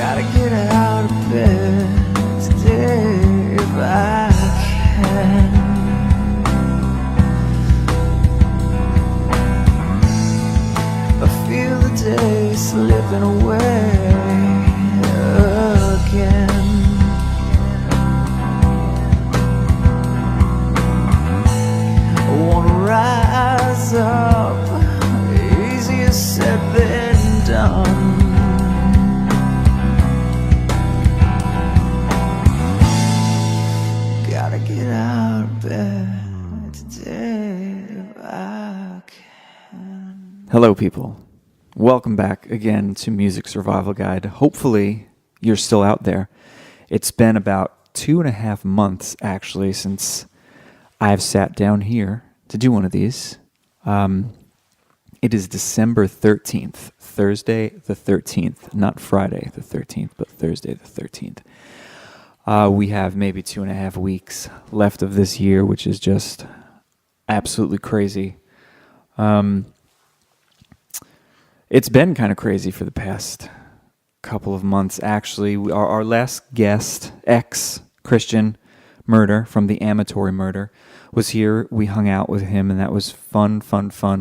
Gotta get out of bed today if I can. I feel the day slipping away again. I wanna rise up, easier said than done. Gotta get out of bed today if I can. Hello, people. Welcome back again to Music Survival Guide. Hopefully, you're still out there. It's been about 2.5 months, actually, since I've sat down here to do one of these. It is December 13th, Thursday the 13th, not Friday the 13th, but Thursday the 13th. We have maybe 2.5 weeks left of this year, which is just absolutely crazy. It's been kind of crazy for the past couple of months, actually. Our last guest, ex-Christian Murder from the Amatory Murder, was here. We hung out with him, and that was fun.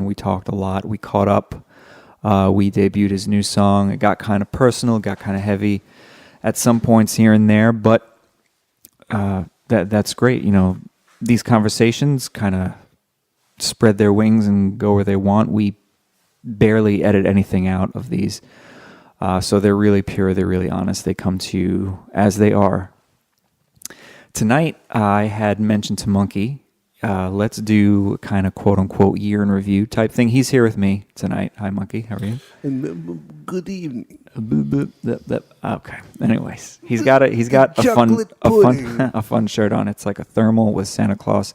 We talked a lot. We caught up. We debuted his new song. It got kind of personal, got kind of heavy at some points here and there, but that's great. You know, these conversations kind of spread their wings and go where they want. We barely edit anything out of these. So they're really pure, they're really honest. They come to you as they are. Tonight, I had mentioned to Monkey, let's do a kind of quote-unquote year in review type thing. He's here with me tonight. Hi, Monkey. How are you? Good evening. Okay. Anyways, he's got a fun shirt on. It's like a thermal with Santa Claus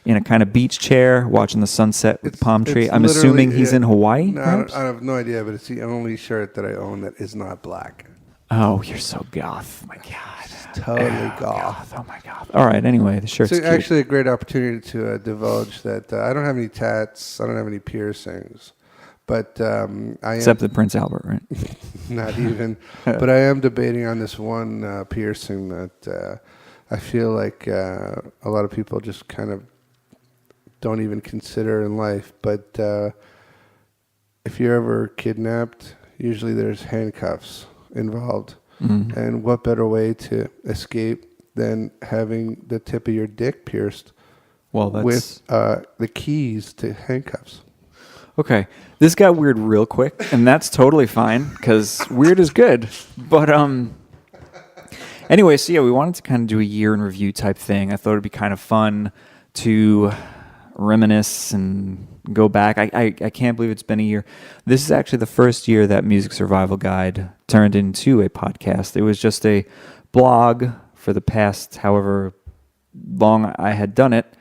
in a kind of beach chair, watching the sunset with palm tree. I'm assuming he's in Hawaii. No, I have no idea, but it's the only shirt that I own that is not black. Oh, you're so goth. My God. Totally goth. Oh, my God. All right. Anyway, the shirt's It's cute. actually a great opportunity to divulge that I don't have any tats. I don't have any piercings. But I am... Except the Prince Albert, right? Not even. But I am debating on this one piercing that I feel like a lot of people just kind of don't even consider in life. But if you're ever kidnapped, usually there's handcuffs involved. Mm-hmm. And what better way to escape than having the tip of your dick pierced with the keys to handcuffs? Okay, this got weird real quick, and that's totally fine, because weird is good. But anyway, so yeah, we wanted to kind of do a year in review type thing. I thought it'd be kind of fun to reminisce and go back. I can't believe it's been a year. This is actually the first year that Music Survival Guide turned into a podcast. It was just a blog for the past however long I had done it.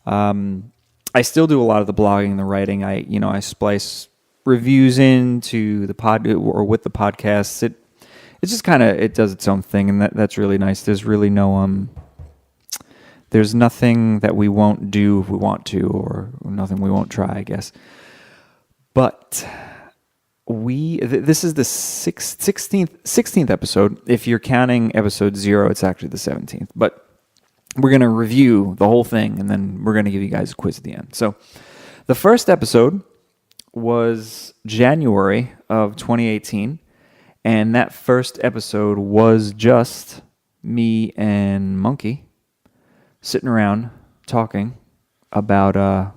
I still do a lot of the blogging and the writing. I splice reviews into the pod or with the podcasts. It's just kind of, it does its own thing, and that's really nice. There's really no there's nothing that we won't do if we want to, or nothing we won't try, I guess. But this is the 16th episode. If you're counting episode 0, it's actually the 17th. But we're going to review the whole thing, and then we're going to give you guys a quiz at the end. So the first episode was January of 2018, and that first episode was just me and Monkey sitting around talking about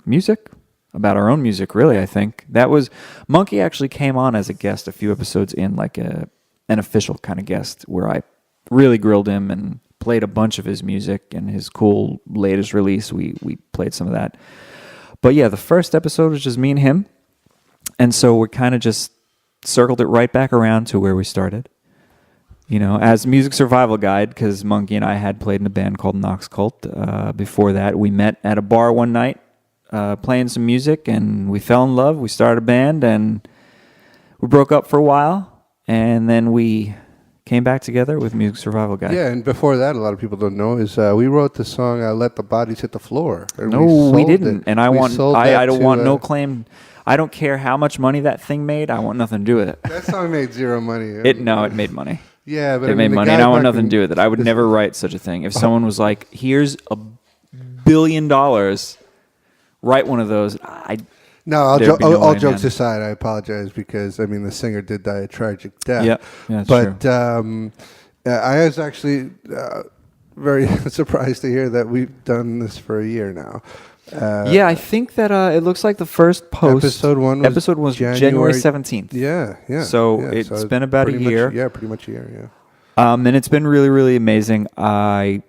music, about our own music, really, I think. That was, Monkey actually came on as a guest a few episodes in, like an official kind of guest, where I really grilled him and played a bunch of his music and his cool latest release. We played some of that. But yeah, the first episode was just me and him. And so we kind of just circled it right back around to where we started. You know, as Music Survival Guide, because Monkey and I had played in a band called Nox Cult. Before that, we met at a bar one night, playing some music, and we fell in love. We started a band, and we broke up for a while, and then we came back together with Music Survival Guide. Yeah, and before that, a lot of people don't know, is we wrote the song "Let the Bodies Hit the Floor." No, we didn't. And I don't want no claim. I don't care how much money that thing made. I want nothing to do with it. That song made zero money. It made money. Yeah, but It made money, and I want nothing to do with it. I would never write such a thing. If someone was like, "Here's $1 billion, write one of those," No, all jokes aside, I apologize because the singer did die a tragic death. Yeah, that's but true. I was actually very surprised to hear that we've done this for a year now. Yeah, I think that it looks like the first post episode was January 17th. Yeah. So it's been about a year. Pretty much a year. Yeah. And it's been really, really amazing. I'll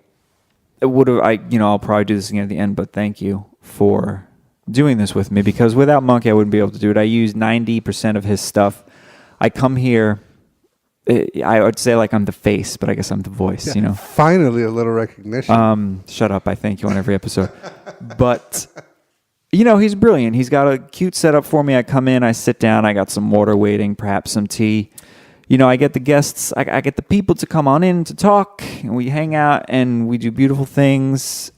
probably do this again at the end, but thank you for doing this with me, because without Monkey, I wouldn't be able to do it. I use 90% of his stuff. I come here. I would say like I'm the face, but I guess I'm the voice. Yeah, finally, a little recognition. Shut up! I thank you on every episode, but he's brilliant. He's got a cute setup for me. I come in, I sit down, I got some water waiting, perhaps some tea. I get the guests, I get the people to come on in to talk, and we hang out and we do beautiful things.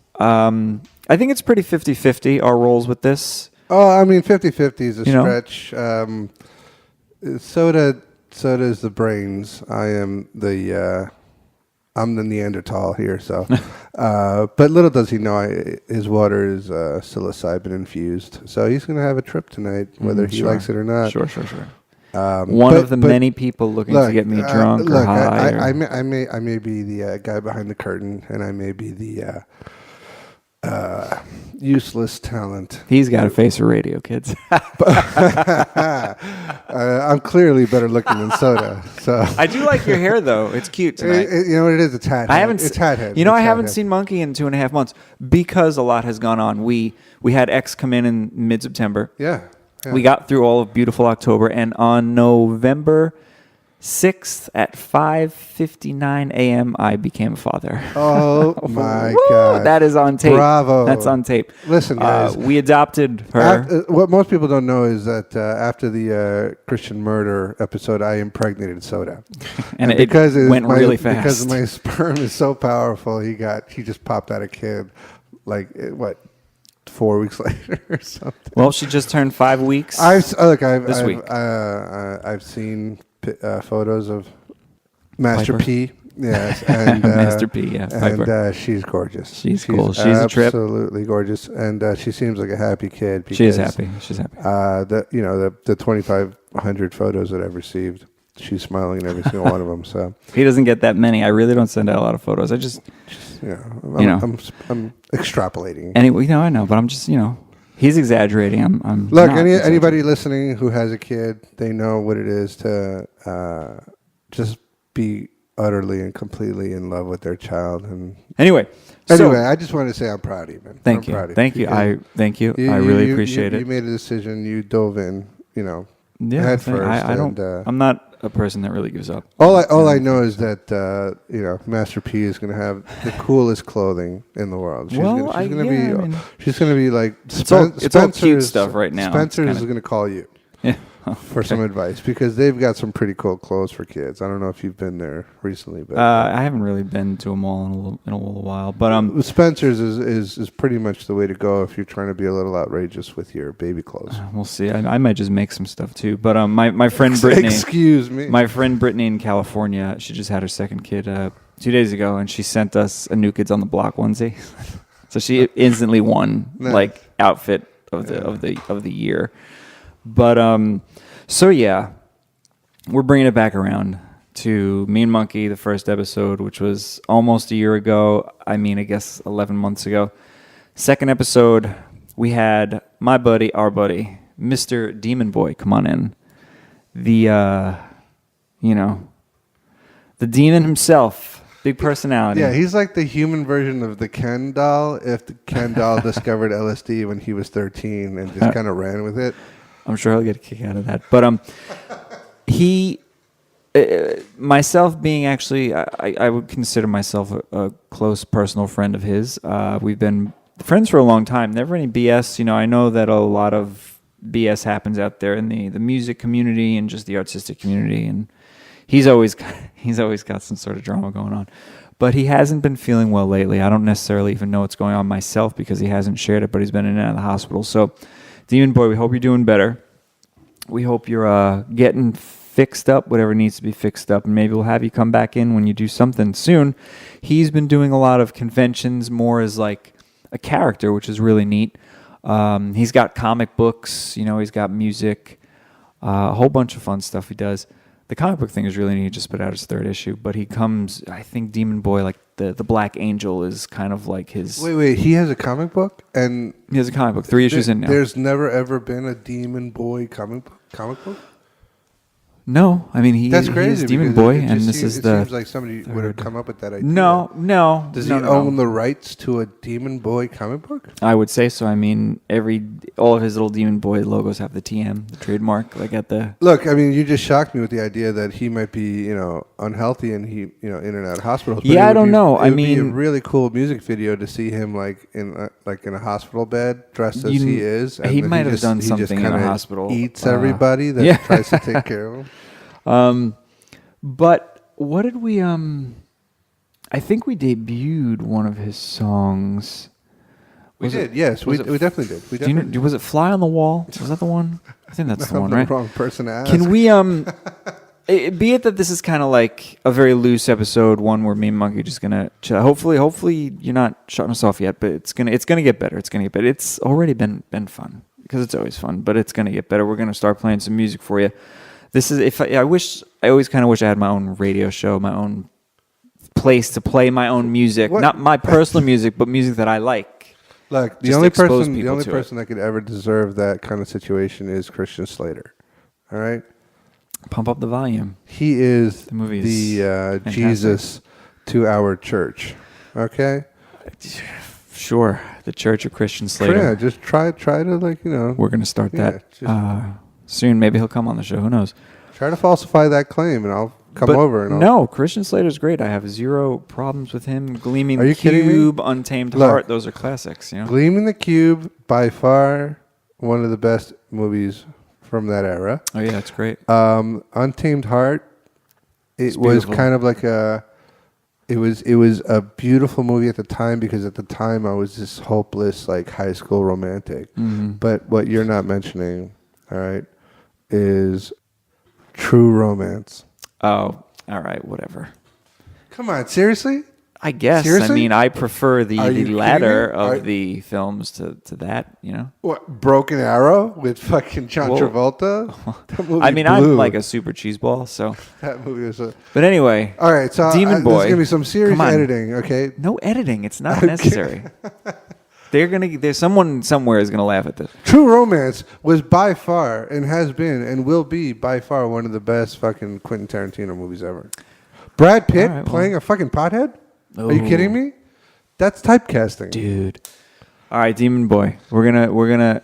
I think it's pretty 50-50 our roles with this. Oh, 50-50 is a stretch. Soda is the brains. I am I'm the Neanderthal here. So, but little does he know, his water is psilocybin infused. So he's going to have a trip tonight, whether he likes it or not. Sure. One of the many people looking to get me drunk or high. I may be the guy behind the curtain, and I may be the useless talent. He's got a face for radio, kids. I'm clearly better looking than Soda. So I do like your hair, though. It's cute tonight. You know what it is? It's hat. It's hat head. I haven't seen Monkey in 2.5 months because a lot has gone on. We had X come in mid-September. Yeah. We got through all of beautiful October, and on November 6th at 5:59 a.m., I became a father. Oh, my God. That is on tape. Bravo. That's on tape. Listen, guys. We adopted her. What most people don't know is that after the Christian murder episode, I impregnated Soda. and it went really fast. Because my sperm is so powerful, he just popped out a kid, 4 weeks later or something. Well, she just turned 5 weeks. This week. I've seen photos of Master Piper. P. Yes, and Master P. Yeah, Piper. And she's gorgeous. She's cool. She's a trip. Absolutely gorgeous, and she seems like a happy kid. She is happy. She's happy. The 2,500 photos that I've received, she's smiling in every single one of them. So he doesn't get that many. I really don't send out a lot of photos. I just I'm extrapolating. Anyway, I know, but I'm just he's exaggerating. I'm look. Anybody listening who has a kid, they know what it is to just be utterly and completely in love with their child. And anyway, I just wanted to say I'm proud of you, man. Thank you. I thank you. I really appreciate it. You made a decision. You dove in. Yeah, head first. I don't. I'm not a person that really gives up. All I know is that Master P is going to have the coolest clothing in the world. She's going to be like it's all cute stuff right now. Spencer's is going to call you for some advice because they've got some pretty cool clothes for kids. I don't know if you've been there recently, but I haven't really been to a mall in a while. But Spencer's is pretty much the way to go if you're trying to be a little outrageous with your baby clothes. We'll see. I might just make some stuff too. But my friend Brittany, excuse me, my friend Brittany in California, she just had her second kid 2 days ago, and she sent us a New Kids on the Block onesie. So she instantly won outfit of the year. But so yeah, we're bringing it back around to Me and Monkey, the first episode, which was almost a year ago. I guess 11 months ago. Second episode, we had our buddy, Mr. Demon Boy, come on in. The demon himself, big personality. Yeah, he's like the human version of the Ken doll. If the Ken doll discovered LSD when he was 13 and just kind of ran with it. I'm sure he'll get a kick out of that. But myself being actually, I would consider myself a close personal friend of his. We've been friends for a long time. Never any BS. I know that a lot of BS happens out there in the music community and just the artistic community, and he's always got some sort of drama going on. But he hasn't been feeling well lately. I don't necessarily even know what's going on myself because he hasn't shared it, but he's been in and out of the hospital. So, Demon Boy, we hope you're doing better. We hope you're getting fixed up, whatever needs to be fixed up, and maybe we'll have you come back in when you do something soon. He's been doing a lot of conventions more as like a character, which is really neat. He's got comic books, he's got music, a whole bunch of fun stuff he does. The comic book thing is really neat. He just put out his 3rd issue, but he comes, I think Demon Boy, like the Black Angel is kind of like his... Wait, he has a comic book? And he has a comic book, 3 issues in now. There's never ever been a Demon Boy comic book? No, I mean That's he crazy is Demon Boy, and this is the... It seems like somebody would have come up with that idea. No. Does he own the rights to a Demon Boy comic book? I would say so. I mean, all of his little Demon Boy logos have the TM, the trademark, like at the... Look, I mean, you just shocked me with the idea that he might be, unhealthy and he, in and out of hospitals. Yeah, I don't know. It would be a really cool music video to see him like in a hospital bed, dressed as he is. And he might have done something in a hospital. Eats everybody that tries to take care of him. But what did we I think we debuted one of his songs. We definitely did. Was it Fly on the Wall? Was that the one? I think that's the one, right? I'm the wrong person to ask. Can we be it that this is kind of like a very loose episode, one where me and Monkey are just gonna chill. Hopefully you're not shutting us off yet, but it's gonna get better. It's gonna get better. It's already been fun because it's always fun, but it's gonna get better. We're gonna start playing some music for you. This is I always kind of wish I had my own radio show, my own place to play my own music, not my personal music, but music that I like. Look, the only person that could ever deserve that kind of situation is Christian Slater. All right, pump up the volume. He is the Jesus to our church. Okay, sure, the Church of Christian Slater. Yeah, just try to We're gonna start that soon. Maybe he'll come on the show. Who knows? Try to falsify that claim, and I'll come over. No, Christian Slater's great. I have 0 problems with him. Gleaming the Cube, Untamed Heart. Those are classics. Gleaming the Cube, by far one of the best movies from that era. Oh yeah, it's great. Untamed Heart. It was kind of like It was a beautiful movie at the time because at the time I was this hopeless like high school romantic. Mm-hmm. But what you're not mentioning, all right, is true romance. Oh, all right, whatever. Come on, seriously? I guess. Seriously? I mean, I prefer the latter of the films to that, What, Broken Arrow with fucking John Travolta? That movie I mean, blew. I'm like a super cheeseball, so. That movie was But anyway. All right, so Demon Boy. There's going to be some serious editing, okay? No editing. It's not necessary. There's someone somewhere is going to laugh at this. True Romance was by far and has been and will be by far one of the best fucking Quentin Tarantino movies ever. Brad Pitt playing a fucking pothead? Are you kidding me? That's typecasting, dude. All right, Demon Boy. We're gonna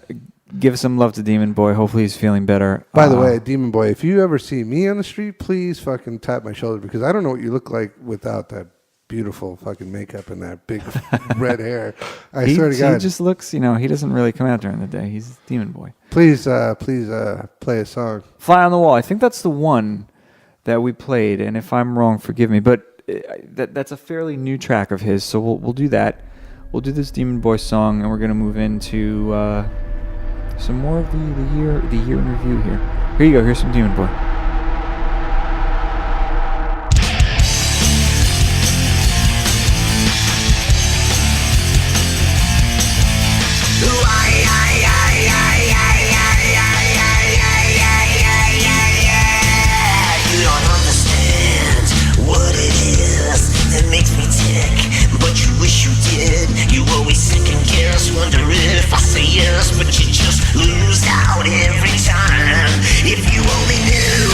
give some love to Demon Boy. Hopefully, he's feeling better. By the way, Demon Boy, if you ever see me on the street, please fucking tap my shoulder because I don't know what you look like without that beautiful fucking makeup and that big red hair. I swear to God, he just looks. He doesn't really come out during the day. He's Demon Boy. Please play a song. Fly on the Wall. I think that's the one that we played, and if I'm wrong, forgive me, but. That's a fairly new track of his, so we'll do that. We'll do this Demon Boy song, and we're gonna move into some more of the year in review here. Here you go. Here's some Demon Boy. Wonder if I say yes, but you just lose out every time. If you only knew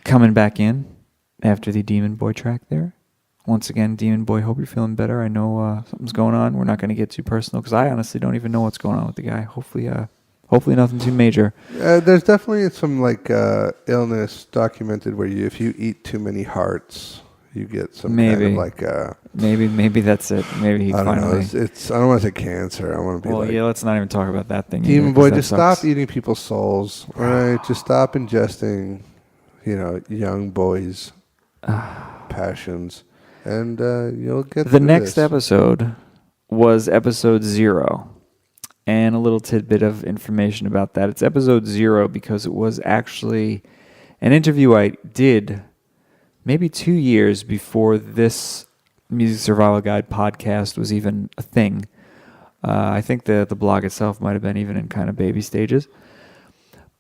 coming back in after the Demon Boy track there. Once again, Demon Boy, hope you're feeling better. I know something's going on. We're not going to get too personal because I honestly don't even know what's going on with the guy. Hopefully nothing too major. There's definitely some illness documented where if you eat too many hearts, you get some maybe kind of maybe that's it. Maybe he finally. Don't know. I don't want to say cancer. I want to be let's not even talk about that thing. Demon Boy, just stop eating people's souls. All right, just stop ingesting, young boys' passions, and you'll get the next episode was episode 0. And a little tidbit of information about that. It's episode 0 because it was actually an interview I did maybe 2 years before this Music Survival Guide podcast was even a thing. I think the blog itself might have been even in kind of baby stages.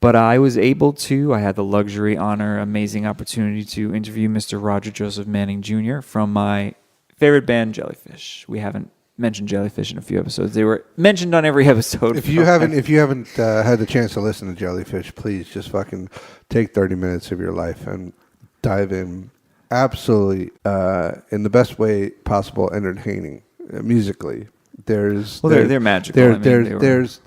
But I was able to, I had the luxury, honor, amazing opportunity to interview Mr. Roger Joseph Manning Jr. from my favorite band, Jellyfish. We haven't mentioned Jellyfish in a few episodes. They were mentioned on every episode. If you haven't had the chance to listen to Jellyfish, please just fucking take 30 minutes of your life and dive in. Absolutely, in the best way possible, entertaining musically. They're magical. There's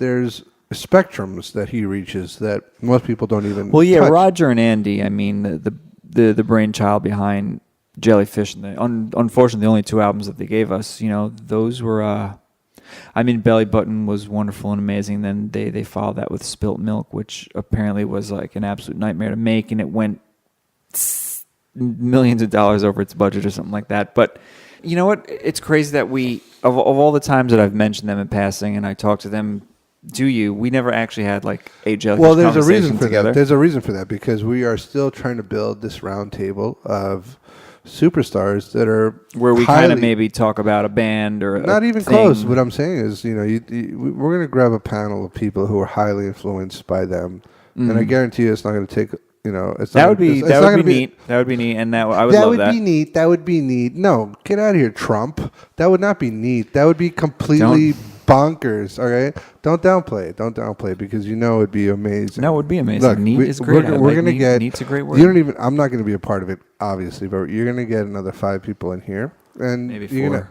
spectrums that he reaches that most people don't even. Well, yeah, touch. Roger and Andy. I mean, the brainchild behind Jellyfish, and unfortunately, the only 2 albums that they gave us, those were. Belly Button was wonderful and amazing. Then they followed that with Spilt Milk, which apparently was like an absolute nightmare to make, and it went millions of dollars over its budget or something like that. But you know what? It's crazy that we, of all the times that I've mentioned them in passing, and I talked to them. We never actually had like a Jellyfish Well, there's a reason for together. that. There's a reason for that because we are still trying to build this round table of superstars that are where we kind of maybe talk about a band or not even thing. Close. What I'm saying is, we're going to grab a panel of people who are highly influenced by them, and I guarantee you, it's not going to take. That would be neat. That would be neat, and I would love that. That would be neat. That would be neat. No, get out of here, Trump. That would not be neat. That would be completely bonkers. All right, don't downplay it. Don't downplay it because it'd be amazing. No, it would be amazing. Look, neat is great. We're gonna get. Neat's a great word. You don't even. I'm not going to be a part of it, obviously, but you're going to get another 5 people in here, and maybe 4.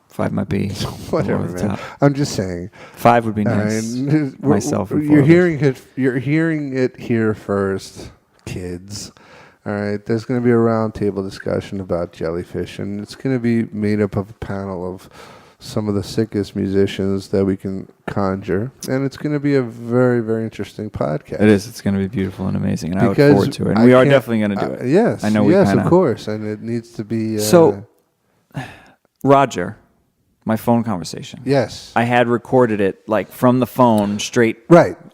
5 might be whatever, man. Top. I'm just saying. 5 would be nice. Myself. You're hearing it. You're hearing it here first, kids. All right. There's going to be a roundtable discussion about Jellyfish, and it's going to be made up of a panel of some of the sickest musicians that we can conjure, and it's going to be a very, very interesting podcast. It is. It's going to be beautiful and amazing, and I look forward to it. And we are definitely going to do it. Yes. I know. Yes, of course, and it needs to be. So, Roger. My phone conversation. Yes. I had recorded it like from the phone straight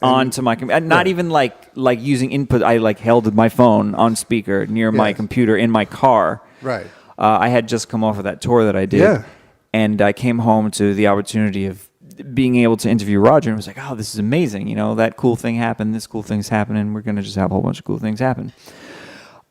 onto my computer. Not even like using input. I held my phone on speaker near my computer in my car. Right. I had just come off of that tour that I did. Yeah. And I came home to the opportunity of being able to interview Roger and was like, oh, this is amazing. That cool thing happened. This cool thing's happening. We're going to just have a whole bunch of cool things happen.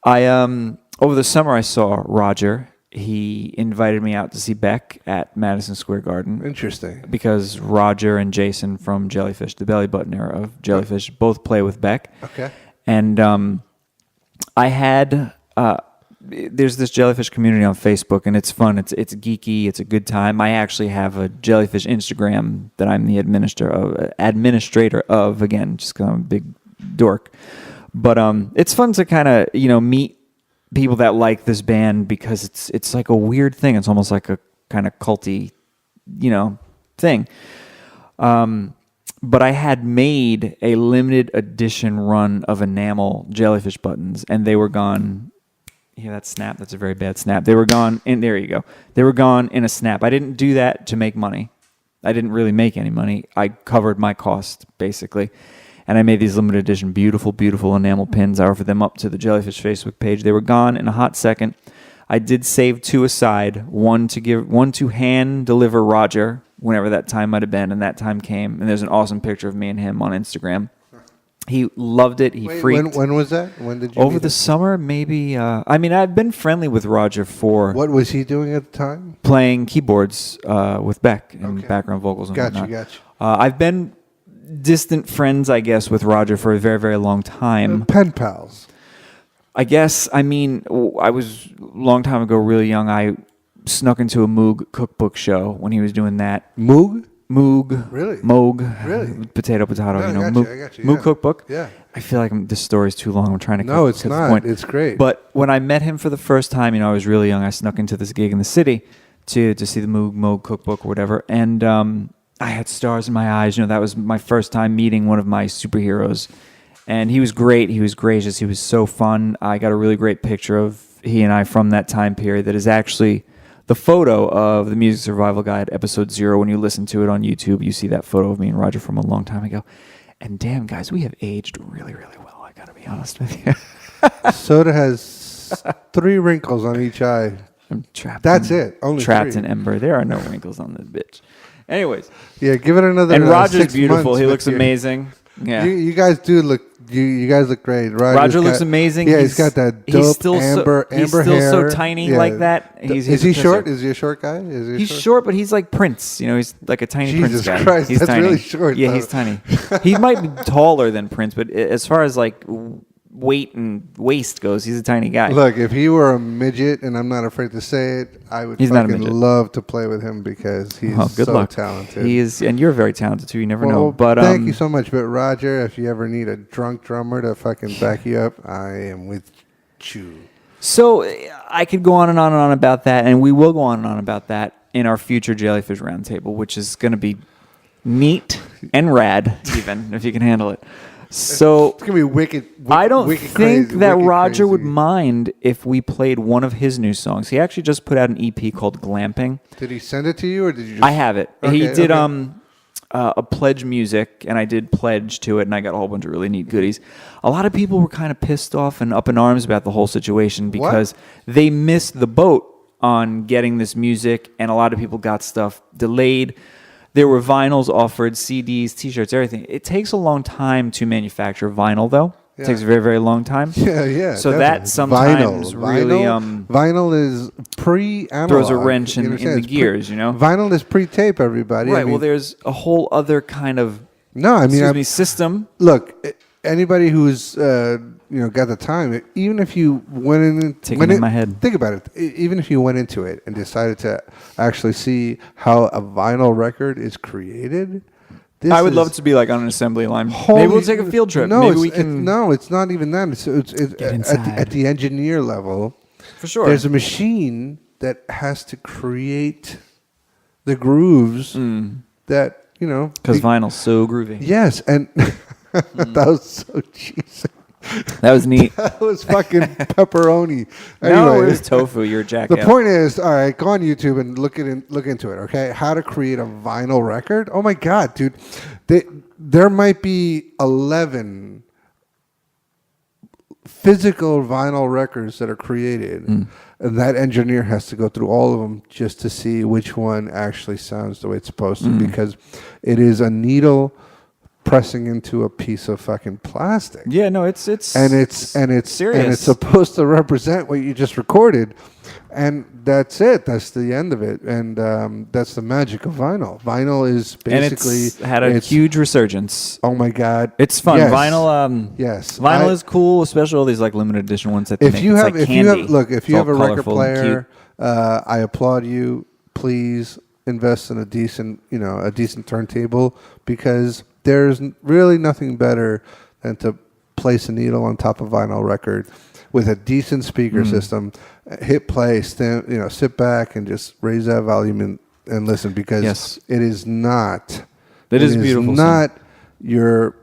Over the summer I saw Roger. He invited me out to see Beck at Madison Square Garden. Interesting. Because Roger and Jason from Jellyfish, the Belly Button era of Jellyfish, both play with Beck. Okay. And I had... there's this Jellyfish community on Facebook, and it's fun. It's geeky. It's a good time. I actually have a Jellyfish Instagram that I'm the administrator of. Again, just because I'm a big dork. But it's fun to kind of, meet people that like this band because it's like a weird thing. It's almost like a kind of culty, thing. But I had made a limited edition run of enamel Jellyfish buttons, and they were gone. Yeah, that snap. That's a very bad snap. They were gone. And there you go. They were gone in a snap. I didn't do that to make money. I didn't really make any money. I covered my cost basically. And I made these limited edition, beautiful, beautiful enamel pins. I offered them up to the Jellyfish Facebook page. They were gone in a hot second. I did save 2 aside, one to hand deliver Roger, whenever that time might have been, and that time came. And there's an awesome picture of me and him on Instagram. He loved it. He freaked. When was that? When did you? Over the summer, maybe. I've been friendly with Roger for. What was he doing at the time? Playing keyboards with Beck and background vocals and whatnot. Gotcha. I've been distant friends, I guess, with Roger for a very, very long time. Pen pals. I guess, I mean, I was a long time ago, really young. I snuck into a Moog cookbook show when he was doing that. Moog? Moog. Really? Moog. Really? Potato, No, you know. I got you. Moog Yeah. cookbook. Yeah. I feel like this story's too long. I'm trying to No, it's cut the not. point. It's great. But when I met him for the first time, you know, I was really young. I snuck into this gig in the city to see the Moog cookbook or whatever. And I had stars in my eyes. You know, that was my first time meeting one of my superheroes. And he was great. He was gracious. He was so fun. I got a really great picture of he and I from that time period that is actually the photo of the Music Survival Guide, episode 0. When you listen to it on YouTube, you see that photo of me and Roger from a long time ago. And damn, guys, we have aged really, really well. I got to be honest with you. Soda has 3 wrinkles on each eye. I'm trapped. That's it. Only trapped 3. in ember. There are no wrinkles on this bitch. Anyways. Yeah, give it another. And Roger's 6 beautiful. months He with looks your- amazing. Yeah. You guys do look. You guys look great. Roger looks amazing. Yeah, he's got that dope he's still amber he's hair. still so tiny Yeah. like that. Is he short? Is he a short guy? He's short, but he's like Prince. You know, he's like a tiny Jesus Prince guy. Christ, He's that's tiny. really short, Yeah, though. he's tiny. He might be taller than Prince, but as far as like weight and waist goes, he's a tiny guy. Look, if he were a midget, and I'm not afraid to say it, I would He's not a fucking midget. love to play with him because he's Good so luck. talented. He is, and you're very talented too. You never know. Well, But thank you so much. But Roger, if you ever need a drunk drummer to fucking back you up, I am with you. So I could go on and on and on about that, and we will go on and on about that in our future Jellyfish Roundtable, which is going to be neat and rad, even if you can handle it. So It's gonna be wicked. I don't wicked think crazy, that wicked Roger would crazy. mind if we played one of his new songs. He actually just put out an EP called Glamping. Did he send it to you, or did you? Just... I have it. He Okay, did okay. a pledge music, and I did pledge to it, and I got a whole bunch of really neat goodies. A lot of people were kind of pissed off and up in arms about the whole situation because they missed the boat on getting this music, and a lot of people got stuff delayed. There were vinyls offered, CDs, T-shirts, everything. It takes a long time to manufacture vinyl, though. It takes a very, very long time. Yeah. So definitely. that sometimes really vinyl is pre-analog. throws a wrench You in understand? the It's gears, you know? Vinyl is pre-tape, everybody. Right. I mean, Well, there's a whole other kind of system. Look, anybody who's got the time, even if you went in, Taking in my head. Think about it. Even if you went into it and decided to actually see how a vinyl record is created, I would love to be like on an assembly line. Maybe we'll take a field trip. No, Maybe we can. it's not even that. It's at the engineer level. For sure. There's a machine that has to create the grooves that Because vinyl's so groovy. Yes, and that was so cheesy. That was neat. That was fucking pepperoni. No, Anyway, it was tofu. You're a the jackass. point is, all right, go on YouTube and look into it. Okay, how to create a vinyl record? Oh my god, dude, there might be 11 physical vinyl records that are created, and that engineer has to go through all of them just to see which one actually sounds the way it's supposed to, because it is a needle pressing into a piece of fucking plastic. Yeah, no, it's serious, serious. and it's supposed to represent what you just recorded, and that's it. That's the end of it, and that's the magic of vinyl. Vinyl is basically and it's had a huge resurgence. Oh my god, it's fun. Yes. Vinyl, yes, vinyl is cool, especially all these like limited edition ones that they make. If you It's have, like if candy. you have a record colorful and player, I applaud you. Please invest in a decent turntable, because there's really nothing better than to place a needle on top of a vinyl record with a decent speaker system. Hit play, sit back and just raise that volume and listen, because it is not. It is beautiful. Not your,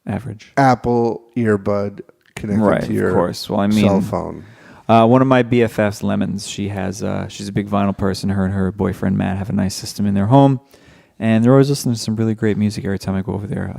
average Apple earbud connected to your of course. Well, I mean, cell phone. One of my BFFs, Lemons, she's a big vinyl person. Her and her boyfriend Matt have a nice system in their home, and they're always listening to some really great music every time I go over there.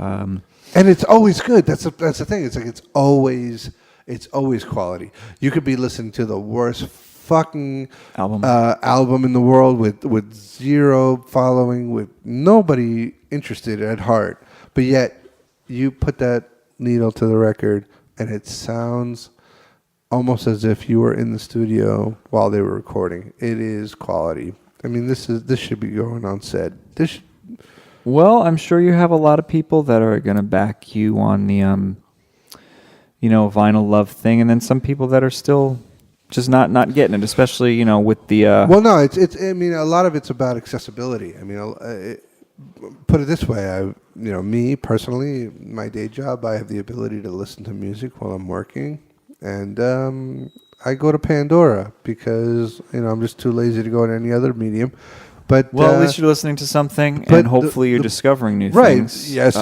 And it's always good. That's the thing. It's like it's always quality. You could be listening to the worst fucking album in the world with zero following, with nobody interested at heart, but yet you put that needle to the record and it sounds almost as if you were in the studio while they were recording. It is quality. I mean, this should be going on set. Well, I'm sure you have a lot of people that are going to back you on the vinyl love thing, and then some people that are still just not getting it, especially with the. Well, no, it's. I mean, a lot of it's about accessibility. I mean, put it this way, me personally, my day job, I have the ability to listen to music while I'm working, and I go to Pandora because I'm just too lazy to go to any other medium. But at least you're listening to something, and hopefully you're discovering new things. Yes.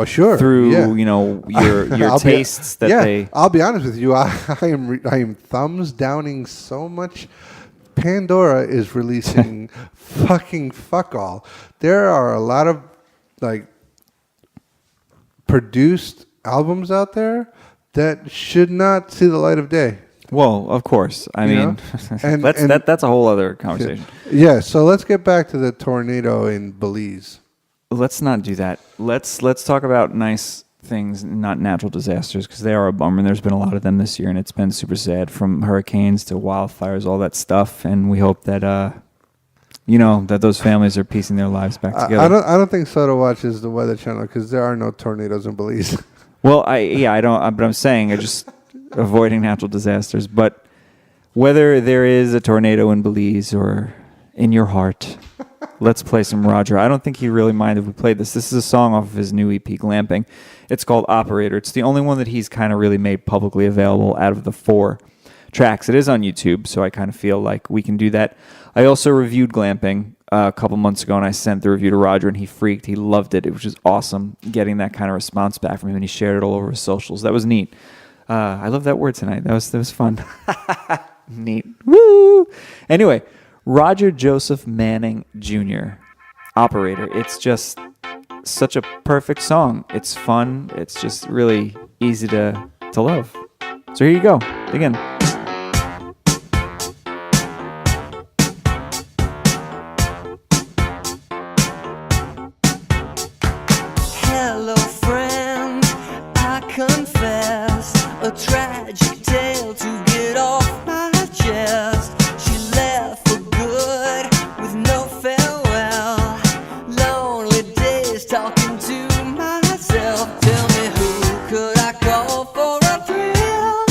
Sure. Through your tastes they. I'll be honest with you. I am thumbs downing so much. Pandora is releasing fucking fuck all. There are a lot of produced albums out there that should not see the light of day. Well, of course. I mean, that's a whole other conversation. Yeah. So let's get back to the tornado in Belize. Let's not do that. Let's talk about nice things, not natural disasters, because they are a bummer. And there's been a lot of them this year, and it's been super sad, from hurricanes to wildfires, all that stuff. And we hope that that those families are piecing their lives back together. I don't think Soda watches the Weather Channel because there are no tornadoes in Belize. Well, I don't. But I'm saying I just. Avoiding natural disasters, but whether there is a tornado in Belize or in your heart, let's play some Roger. I don't think he really minded if we played this. This is a song off of his new EP, Glamping. It's called Operator. It's the only one that he's kind of really made publicly available out of the 4 tracks. It is on YouTube, so I kind of feel like we can do that. I also reviewed Glamping a couple months ago, and I sent the review to Roger, and he freaked. He loved it, which was awesome, getting that kind of response back from him, and he shared it all over his socials. That was neat. I love that word tonight. That was fun. Neat. Woo! Anyway, Roger Joseph Manning Jr., Operator. It's just such a perfect song. It's fun. It's just really easy to love. So here you go. Dig in. Hello, friend. I confess a tragic tale to get off my chest. She left for good with no farewell. Lonely days talking to myself. Tell me, who could I call for a thrill?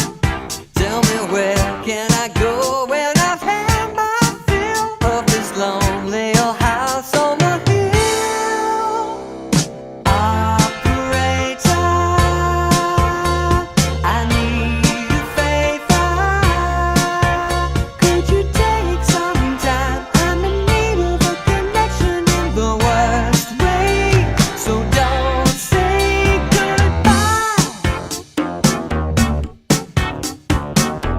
Tell me, where can I go when I've had my fill of this lonely old house on the hill? Operator, I need a favor. Could you take some time? I'm in need of a connection in the worst way. So don't say goodbye.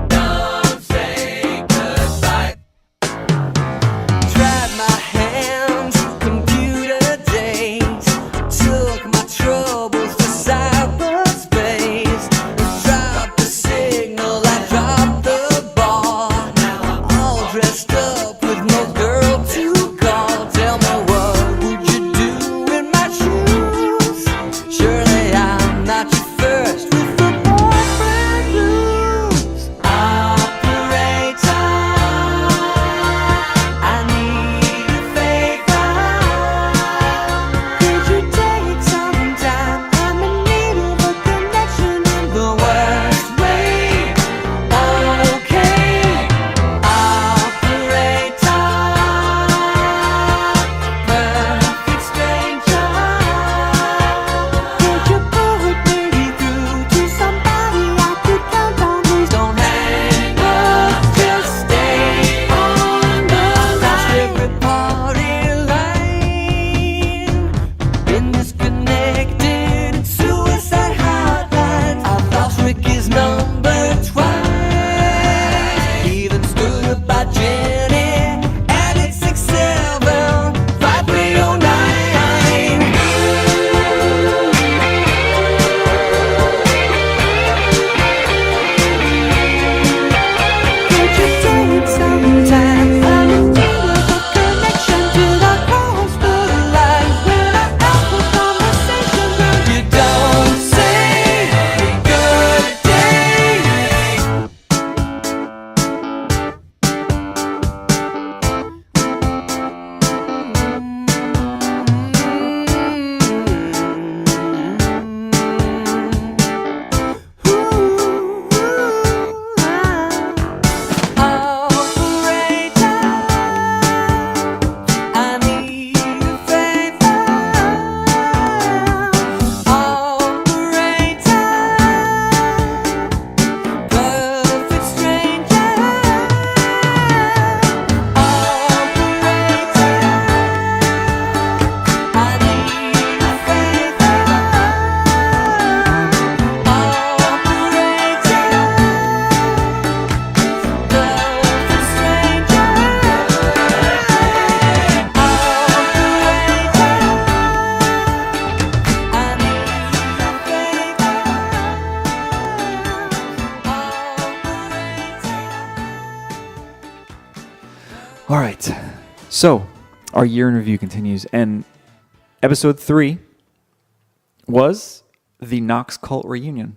Don't say goodbye. Tried my hand, computer days. Took my troubles to cyberspace. Dropped the signal, I dropped the ball. All dressed up with no girl to call. Tell me, what would you do in my shoes? Surely I'm not your first with the boyfriend blues. Operator, I need a favor. Could you take some time? I'm in need of a connection in the worst way. Okay, operator, perfect stranger. Could you put me through to somebody I could count on? Please don't hang up, just stay on the line. Lost every party line. Been disconnected, suicide hotline. I've lost Ricky's number twice. Even stood up by Jenny at 867-5309. Could you take some time? I'm in need of a connection to the hospital lines. When I ask for conversation, girl, you don't say good day. All right. So, our year in review continues. And episode 3 was the Knox Cult reunion.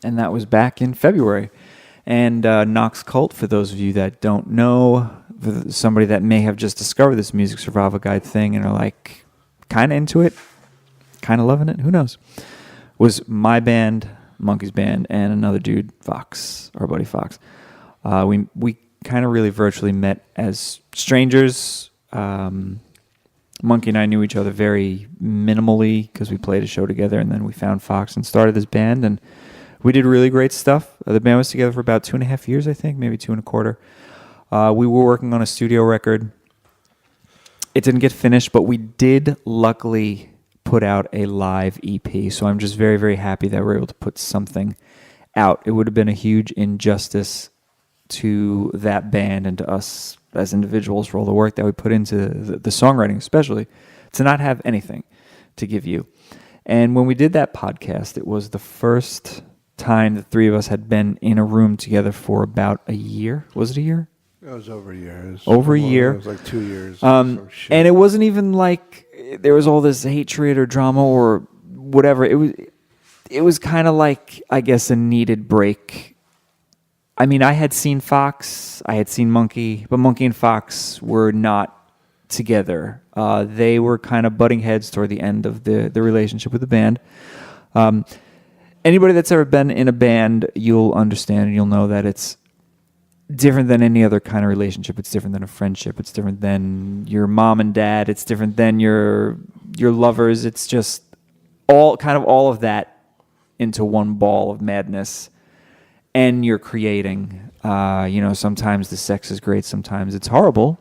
And that was back in February. And Knox Cult, for those of you that don't know, for somebody that may have just discovered this music survival guide thing and are like kind of into it, kind of loving it, who knows, was my band, Monkey's band, and another dude, Fox, our buddy Fox. We kind of really virtually met as strangers. Monkey and I knew each other very minimally because we played a show together, and then we found Fox and started this band, and we did really great stuff. The band was together for about 2.5 years, I think, maybe 2.25. We were working on a studio record. It didn't get finished, but we did luckily put out a live EP, so I'm just very, very happy that we're able to put something out. It would have been a huge injustice to that band and to us as individuals for all the work that we put into the songwriting, especially, to not have anything to give you. And when we did that podcast, it was the first time the three of us had been in a room together for about a year. Was it a year? It was over a year. Over a year. It was like 2 years. And it wasn't even like there was all this hatred or drama or whatever. It was kind of like, I guess, a needed break. I mean, I had seen Fox, I had seen Monkey, but Monkey and Fox were not together. They were kind of butting heads toward the end of the relationship with the band. Anybody that's ever been in a band, you'll understand and you'll know that it's different than any other kind of relationship. It's different than a friendship. It's different than your mom and dad. It's different than your lovers. It's just all of that into one ball of madness. And you're creating, sometimes the sex is great, sometimes it's horrible.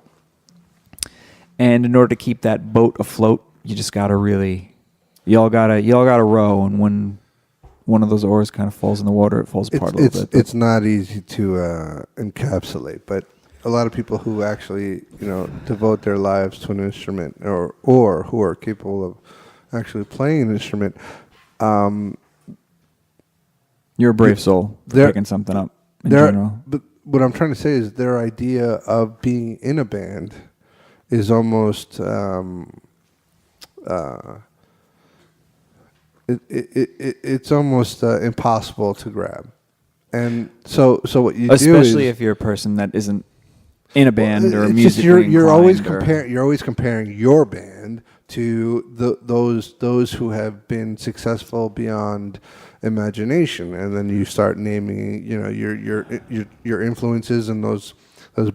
And in order to keep that boat afloat, you just gotta y'all gotta row. And when one of those oars kind of falls in the water, it falls apart a little bit. It's not easy to encapsulate, but a lot of people who actually, devote their lives to an instrument or who are capable of actually playing an instrument, you're a brave soul for picking something up in general. But what I'm trying to say is their idea of being in a band is almost it's almost impossible to grab. And so what you do is, especially if you're a person that isn't in a band or musically you're always comparing your band to those who have been successful beyond imagination, and then you start naming your influences and those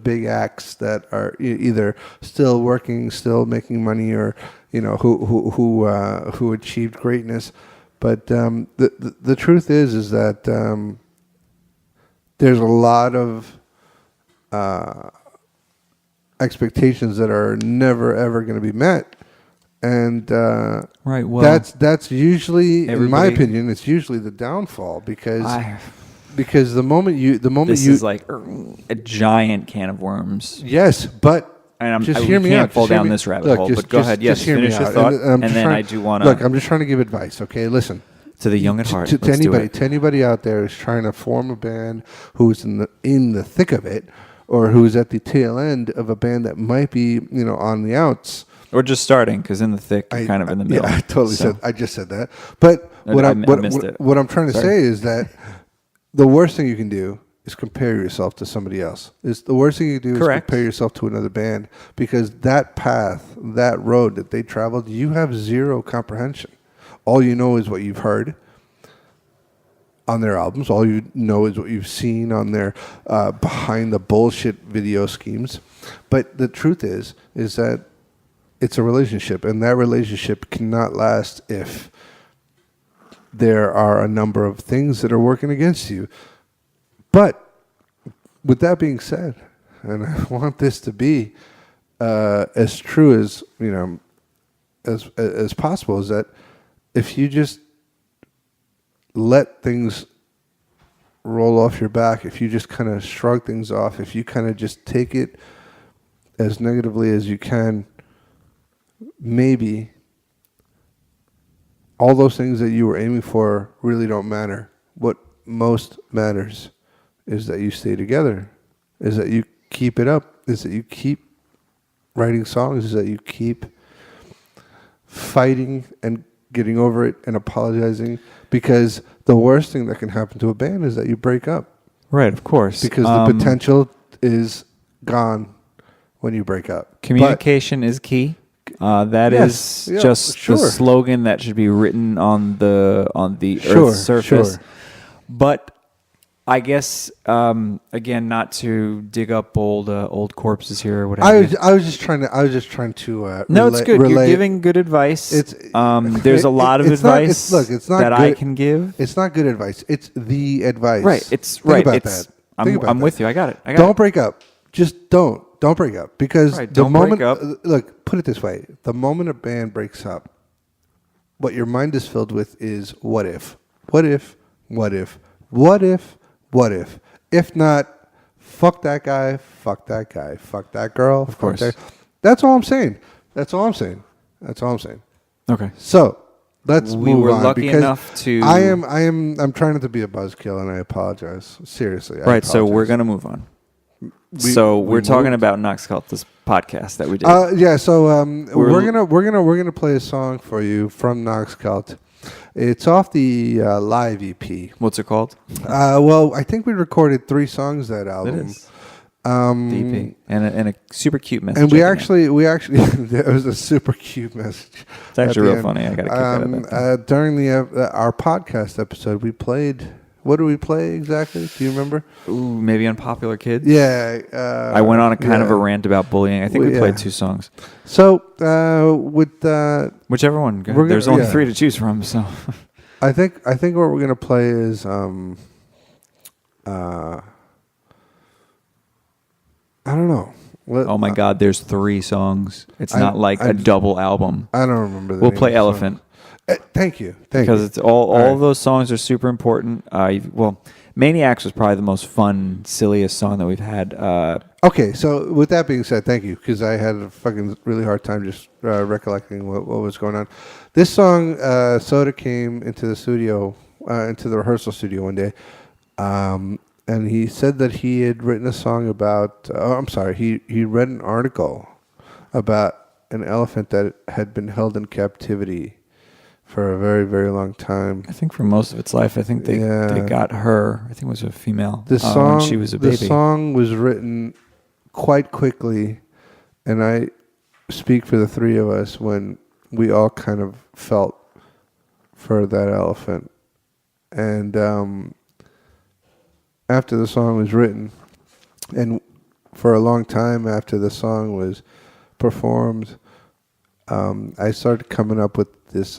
big acts that are either still working, still making money, or who achieved greatness. But the truth is that there's a lot of expectations that are never ever going to be met. And right, well, that's usually, in my opinion, it's usually the downfall because the moment this is like a giant can of worms. Yes, but just hear me out. Can't fall down this rabbit hole. But go ahead. Yes, finish your thought, and then I do want to. Look, I'm just trying to give advice. Okay, listen. To the young at heart. To anybody out there who's trying to form a band, who's in the thick of it, or who's at the tail end of a band that might be on the outs. Or just starting, because in the thick, you're kind of in the middle. Yeah, I totally said. I just said that. But what I'm trying to say is that the worst thing you can do is compare yourself to somebody else. The worst thing you can do is compare yourself to another band, because that path, that road that they traveled, you have zero comprehension. All you know is what you've heard on their albums. All you know is what you've seen on their behind the bullshit video schemes. But the truth is that it's a relationship, and that relationship cannot last if there are a number of things that are working against you. But with that being said, and I want this to be as true as as possible, is that if you just let things roll off your back, if you just kind of shrug things off, if you kind of just take it as negatively as you can, maybe all those things that you were aiming for really don't matter. What most matters is that you stay together, is that you keep it up, is that you keep writing songs, is that you keep fighting and getting over it and apologizing, because the worst thing that can happen to a band is that you break up. Right, of course. Because the potential is gone when you break up. Communication is key. That Yes, is yeah, just sure. the slogan that should be written on the Sure, Earth's surface. sure. But I guess again, not to dig up old corpses here or whatever. I was just trying to. No, it's good. Relate. You're giving good advice. There's a lot of it's not- advice it's not that good. I can give. It's not good advice. It's the advice. Right. It's Think right. about It's. that. Think about I'm that. with you. I got it. Don't break up. Just don't break up, because Right, the don't break moment. up. Look, put it this way: the moment a band breaks up, what your mind is filled with is what if, what if, what if, what if, what if. If not, fuck that guy, fuck that guy, fuck that girl. Of course. That's all I'm saying. Okay. So let's We move were on, lucky because enough to- I'm trying not to be a buzzkill, and I apologize. Seriously. I Right. So we're apologize. gonna move on. We We're talking moved. about Knox Cult, this podcast that we did. Yeah, so we're gonna play a song for you from Knox Cult. It's off the live EP. What's it called? Well, I think we recorded 3 songs that album. It is. DP. And a super cute message. And we at the end. actually there was a super cute message. It's actually at the real end. funny. I got a kick out of that. During our podcast episode, we played. What did we play exactly? Do you remember? Ooh, maybe Unpopular Kids. Yeah. I went on a kind of a yeah. rant about bullying. I think we Yeah. played 2 songs. So with Whichever one. We're gonna- There's only yeah. 3 to choose from. So I think what we're gonna play is I don't know. oh my God, there's 3 songs. It's I- not like I- a double album. I don't remember. We'll play Elephant. Thank you. Because it's all right. of those songs are super important. Well, Maniacs was probably the most fun, silliest song that we've had. Okay, so with that being said, thank you, because I had a fucking really hard time just recollecting what was going on. This song, Soda came into the studio, into the rehearsal studio one day, and he said that he had written a song about. He read an article about an elephant that had been held in captivity for a very, very long time. I think for most of its life, I think they got her. I think it was a female. When she was a baby. The song was written quite quickly, and I speak for the 3 of us when we all kind of felt for that elephant. And after the song was written, and for a long time after the song was performed, I started coming up with this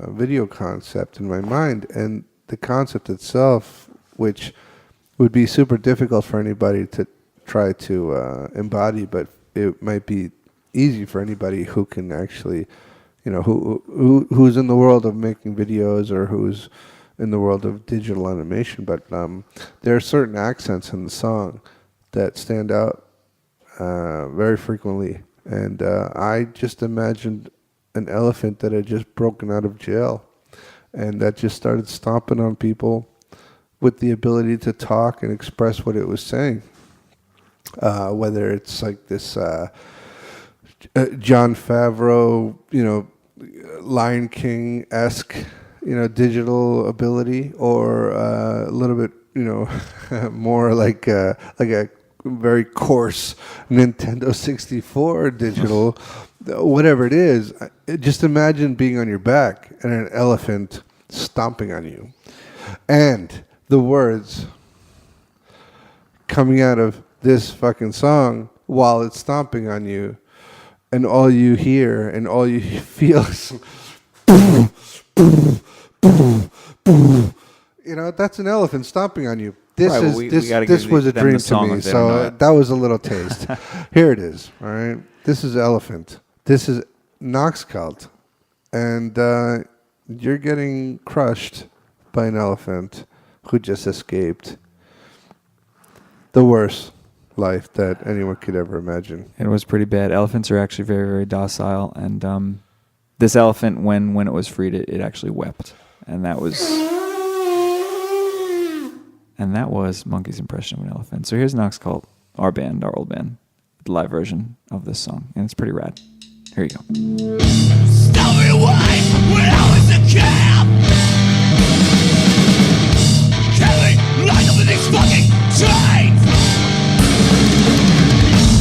video concept in my mind, and the concept itself, which would be super difficult for anybody to try to embody, but it might be easy for anybody who can actually, who's in the world of making videos or who's in the world of digital animation. But there are certain accents in the song that stand out very frequently, and I just imagined an elephant that had just broken out of jail and that just started stomping on people with the ability to talk and express what it was saying. Whether it's like this Jon Favreau, Lion King-esque, digital ability, or a little bit, more like a very coarse Nintendo 64 digital, whatever it is. Just imagine being on your back and an elephant stomping on you. And the words coming out of this fucking song while it's stomping on you, and all you hear and all you feel is that's an elephant stomping on you. This Right, well, is we this gotta this give was a them dream the to song me. if they don't know So it. that was a little taste. Here it is. All right. This is Elephant. This is Knox Cult. And you're getting crushed by an elephant who just escaped the worst life that anyone could ever imagine. It was pretty bad. Elephants are actually very, very docile, and this elephant, when it was freed, it actually wept, and that was Monkey's impression of an elephant. So here's Knox Cult our band, our old band, the live version of this song, and it's pretty rad. Here you go. Stole me away when I was a kid. Kept me locked up in these fucking chains.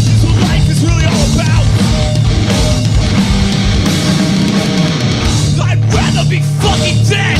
That's what life is really all about. I'd rather be fucking dead.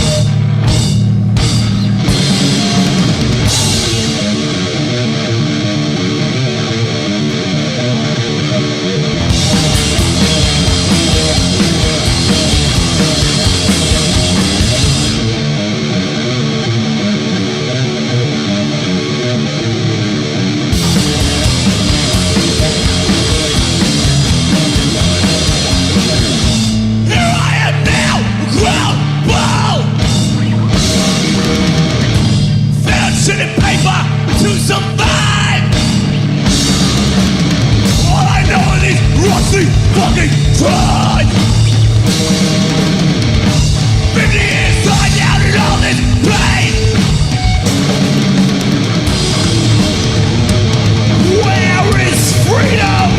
Fucking tried 50 years tied down in all this pain. Where is freedom?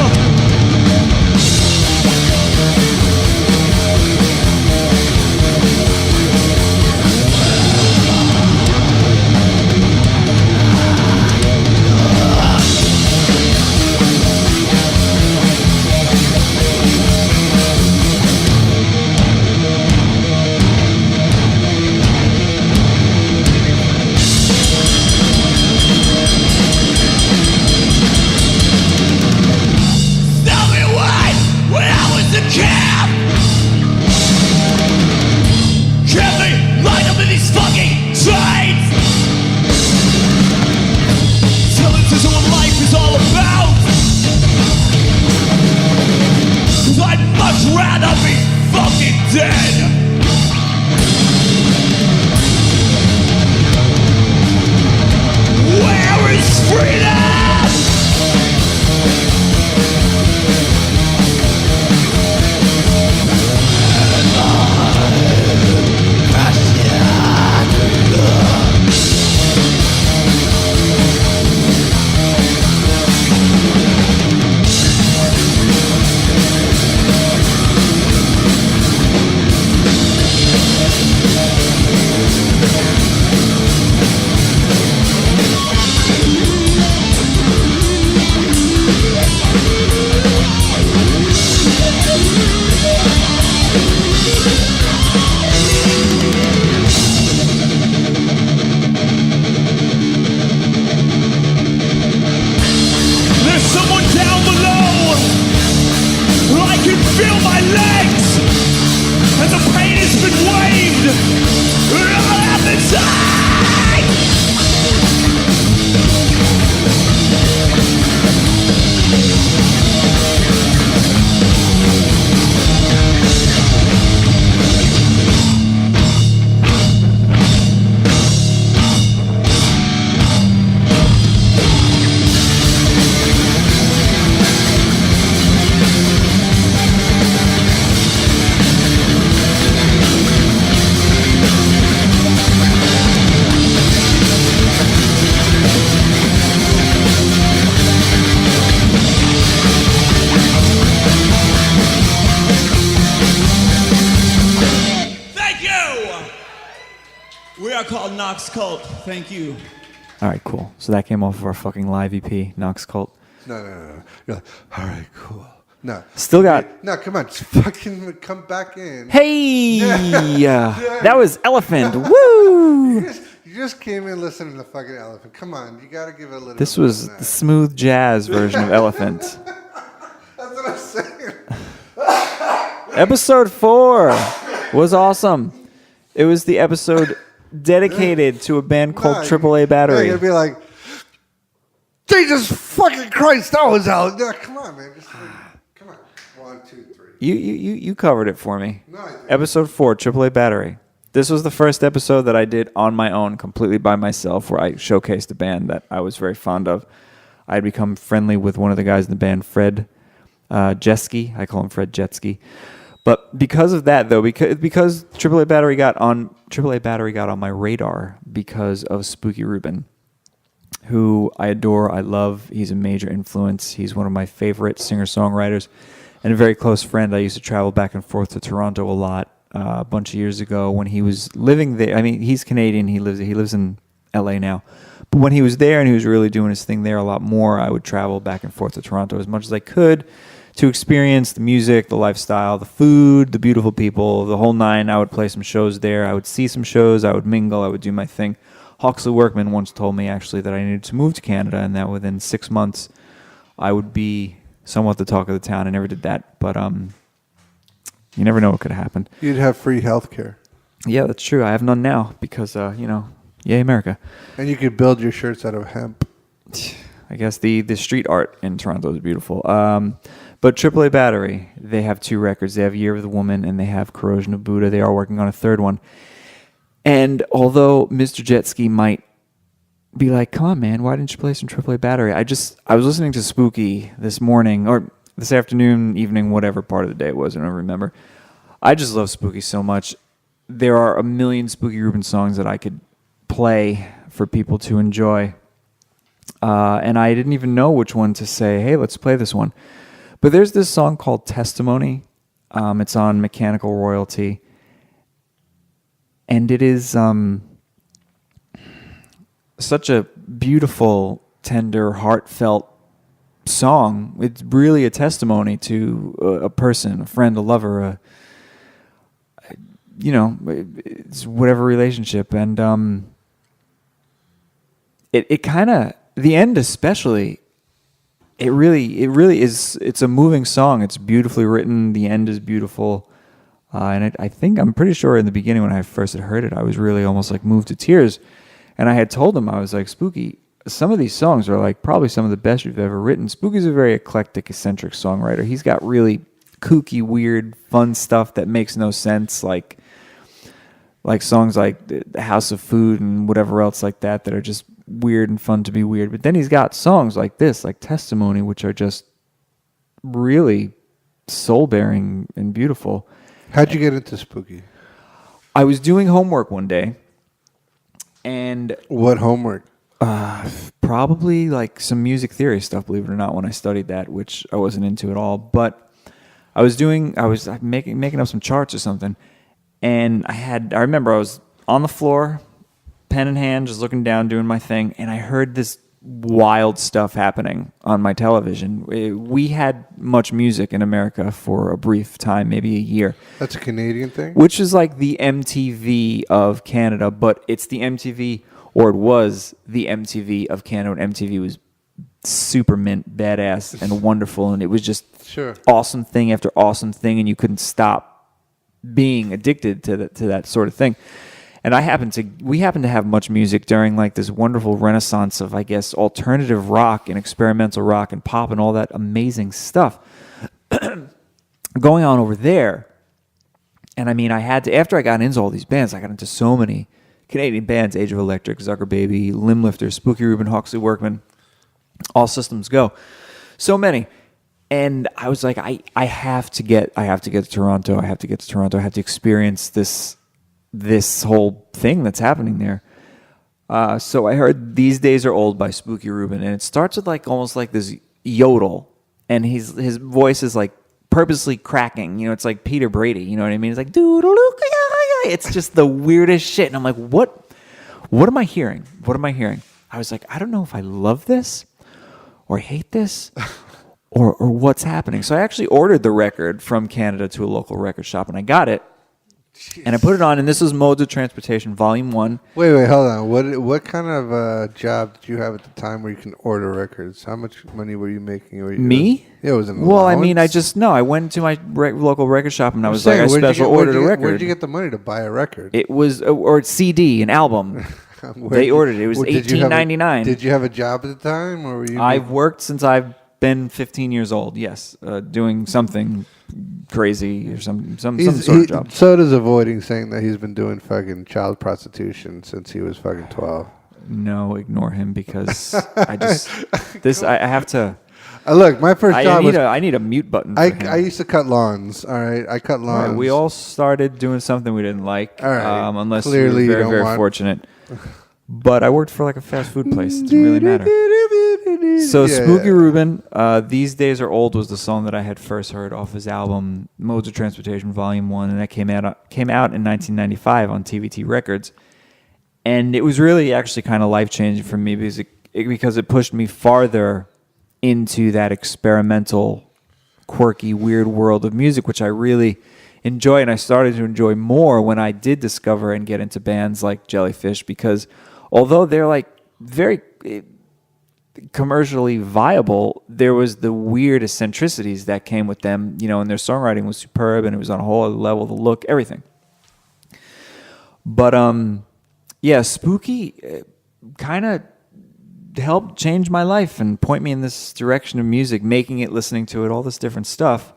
Nox Cult, thank you. All right, cool. So that came off of our fucking live EP, Nox Cult. No. You're like, all right, cool. No. Still got... No, come on. Just fucking come back in. Hey! That was Elephant. Woo! You just came in listening to the fucking Elephant. Come on. You got to give it a little This bit was of the smooth jazz version of Elephant. That's what I'm saying. Episode 4 was awesome. It was the episode dedicated to a band called AAA Battery. You're going to be like, Jesus fucking Christ, that was out. No, come on, man. Just come on. 1, 2, 3. You covered it for me. No, I didn't. Episode 4, AAA Battery. This was the first episode that I did on my own, completely by myself, where I showcased a band that I was very fond of. I had become friendly with one of the guys in the band, Fred Jetski. I call him Fred Jetski. But because of that, though, because AAA Battery got on my radar because of Spooky Reuben, who I adore, I love. He's a major influence. He's one of my favorite singer-songwriters and a very close friend. I used to travel back and forth to Toronto a lot a bunch of years ago when he was living there. I mean, he's Canadian. He lives in LA now. But when he was there and he was really doing his thing there a lot more, I would travel back and forth to Toronto as much as I could to experience the music, the lifestyle, the food, the beautiful people, the whole nine. I would play some shows there. I would see some shows. I would mingle. I would do my thing. Hawksley Workman once told me, actually, that I needed to move to Canada and that within 6 months I would be somewhat the talk of the town. I never did that, but you never know what could have happened. You'd have free health care. Yeah, that's true. I have none now because, yay, America. And you could build your shirts out of hemp. I guess the street art in Toronto is beautiful. But AAA Battery, they have 2 records. They have Year of the Woman and they have Corrosion of Buddha. They are working on a 3rd one. And although Mr. Jetski might be like, come on, man, why didn't you play some AAA Battery? I was listening to Spooky this morning, or this afternoon, evening, whatever part of the day it was, I don't remember. I just love Spooky so much. There are a million Spooky Rubin songs that I could play for people to enjoy. And I didn't even know which one to say, hey, let's play this one. But there's this song called Testimony. It's on Mechanical Royalty. And it is such a beautiful, tender, heartfelt song. It's really a testimony to a person, a friend, a lover, it's whatever relationship. And it kind of, the end especially, it really is, it's a moving song. It's beautifully written. The end is beautiful. And I think, I'm pretty sure in the beginning when I first had heard it, I was really almost like moved to tears. And I had told him, I was like, Spooky, some of these songs are like probably some of the best you've ever written. Spooky's a very eclectic, eccentric songwriter. He's got really kooky, weird, fun stuff that makes no sense, like songs like The House of Food and whatever else like that are just weird and fun to be weird. But then he's got songs like this, like Testimony, which are just really soul-bearing and beautiful. How'd you get into Spooky? I was doing homework one day, and What homework? probably like some music theory stuff, believe it or not, when I studied that, which I wasn't into at all. But I was making up some charts or something, and I remember I was on the floor, pen in hand, just looking down, doing my thing, and I heard this wild stuff happening on my television. We had much music in America for a brief time, maybe a year. That's a Canadian thing? Which is like the MTV of Canada, but it's the MTV, or it was the MTV of Canada, and MTV was super mint, badass, and wonderful, and it was just awesome thing after awesome thing, and you couldn't stop being addicted to that sort of thing. And we happened to have much music during like this wonderful renaissance of, I guess, alternative rock and experimental rock and pop and all that amazing stuff going on over there. And I mean, after I got into all these bands, I got into so many Canadian bands: Age of Electric, Zucker Baby, Limblifter, Spooky Rubin, Hawksley Workman, All Systems Go. So many. And I was like, I have to get to Toronto. I have to get to Toronto. I have to experience this whole thing that's happening there. So I heard These Days Are Old by Spooky Rubin, and it starts with like almost like this yodel, and his voice is like purposely cracking. It's like Peter Brady. You know what I mean? It's like doo-doo-doo. It's just the weirdest shit, and I'm like, what am I hearing? What am I hearing? I was like, I don't know if I love this or hate this. Or what's happening. So I actually ordered the record from Canada to a local record shop, and I got it. Jeez. And I put it on, and this is Modes of Transportation, Volume 1. Wait, hold on. What kind of job did you have at the time where you can order records? How much money were you making? Me? Yeah, it was an Well, allowance? I mean, I went to my local record shop, and I was like, I special ordered a record. Where did you get the money to buy a record? It was, or CD, an album. They ordered it. It was $18.99. Did you have a job at the time? Or were you I've worked since I've been 15 years old, yes, doing something crazy or some sort of job. Soda's avoiding saying that he's been doing fucking child prostitution since he was fucking 12. No, ignore him because I have to. Look, my first job I need a mute button. I used to cut lawns. All right, I cut lawns. Right, we all started doing something we didn't like. All right, unless clearly we were very, you don't very want... fortunate. but I worked for like a fast food place. It didn't really matter. So Yeah. Spooky Rubin, These Days Are Old was the song that I had first heard off his album Modes of Transportation Volume 1, and that came out in 1995 on TVT Records. And it was really actually kind of life-changing for me because it pushed me farther into that experimental, quirky, weird world of music, which I really enjoy, and I started to enjoy more when I did discover and get into bands like Jellyfish, because although they're like very commercially viable, there was the weird eccentricities that came with them, and their songwriting was superb, and it was on a whole other level, the look, everything. But yeah, Spooky kind of helped change my life and point me in this direction of music, making it, listening to it, all this different stuff.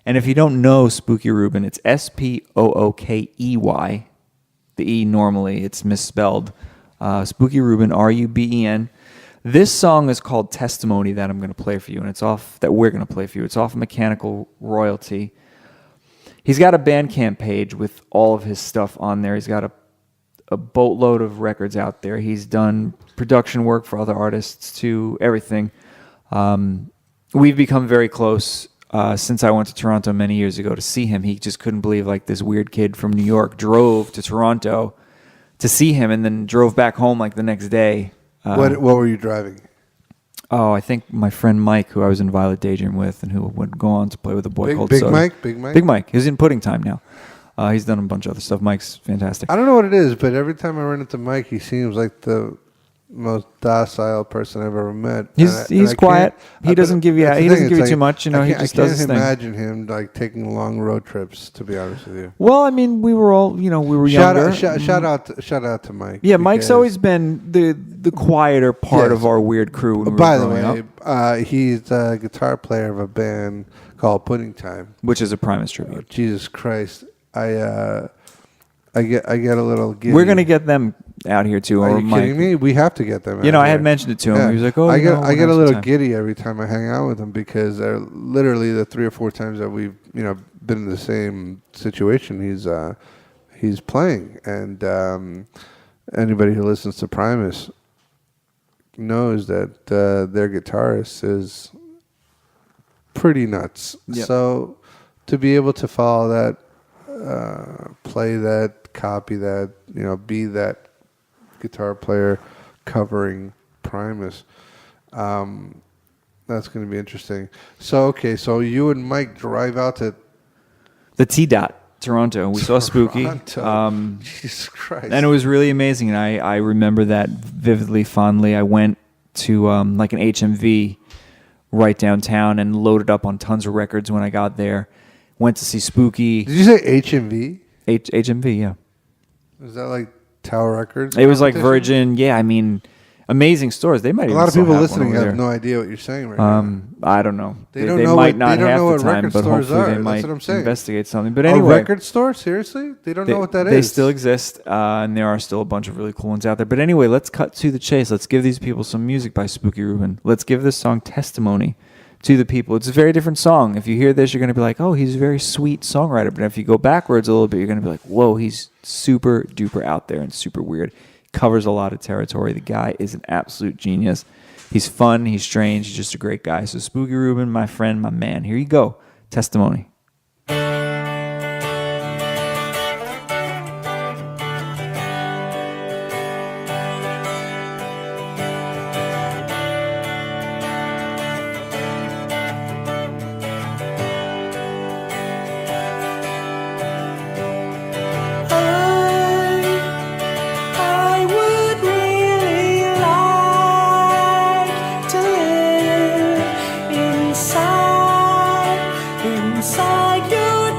And if you don't know Spooky Rubin, it's Spookey. The E normally, it's misspelled. Spooky Rubin, Ruben. This song is called Testimony that I'm going to play for you, and we're going to play for you. It's off Mechanical Royalty. He's got a Bandcamp page with all of his stuff on there. He's got a boatload of records out there. He's done production work for other artists too, everything. We've become very close since I went to Toronto many years ago to see him. He just couldn't believe, like, this weird kid from New York drove to Toronto to see him and then drove back home like the next day. What were you driving? Oh, I think my friend Mike, who I was in Violet Daydream with and who would go on to play with a boy called Big Soda. Mike? Big Mike. He's in Pudding Time now. He's done a bunch of other stuff. Mike's fantastic. I don't know what it is, but every time I run into Mike, he seems like the most docile person I've ever met. He's quiet. He doesn't give you too much. He just does his thing. I can't imagine him like taking long road trips. To be honest with you. Well, I mean, we were all younger. Shout out to Mike. Yeah, Mike's always been the quieter part of our weird crew. When By we the were way, up, he's a guitar player of a band called Pudding Time, which is a Primus tribute. Jesus Christ, I get a little giddy. We're gonna get them out here too. Are or you Mike. kidding me? We have to get them. I out had here. mentioned it to him. Yeah. He was like, "Oh, I get a little time." giddy every time I hang out with him because literally the 3 or 4 times that we've been in the same situation, he's playing, and anybody who listens to Primus knows that their guitarist is pretty nuts. Yep. So to be able to follow that, play that, copy that, be that guitar player covering Primus, that's going to be interesting. So so you and Mike drive out to the T-Dot, Toronto. We saw Spooky. Jesus Christ. And it was really amazing. And I remember that vividly, fondly. I went to like an HMV right downtown and loaded up on tons of records when I got there. Went to see Spooky. Did you say HMV? HMV, yeah. Is that like Tower Records? It was like competition? Virgin. Yeah, I mean, amazing stores. They might A even lot of still people have listening one over have there. no idea what you're saying right now. I don't know. They don't know might what- not they don't half know the what time, record but stores hopefully are. they That's might what I'm saying. investigate something. But A anyway, record store? Seriously? They don't know what that is. They still exist, and there are still a bunch of really cool ones out there. But anyway, let's cut to the chase. Let's give these people some music by Spooky Rubin. Let's give this song Testimony to the people. It's a very different song. If you hear this, you're going to be like, oh, he's a very sweet songwriter. But if you go backwards a little bit, you're going to be like, whoa, he's super duper out there and super weird. Covers a lot of territory. The guy is an absolute genius. He's fun. He's strange. He's just a great guy. So Spooky Rubin, my friend, my man. Here you go. Testimony. I would really like to live inside your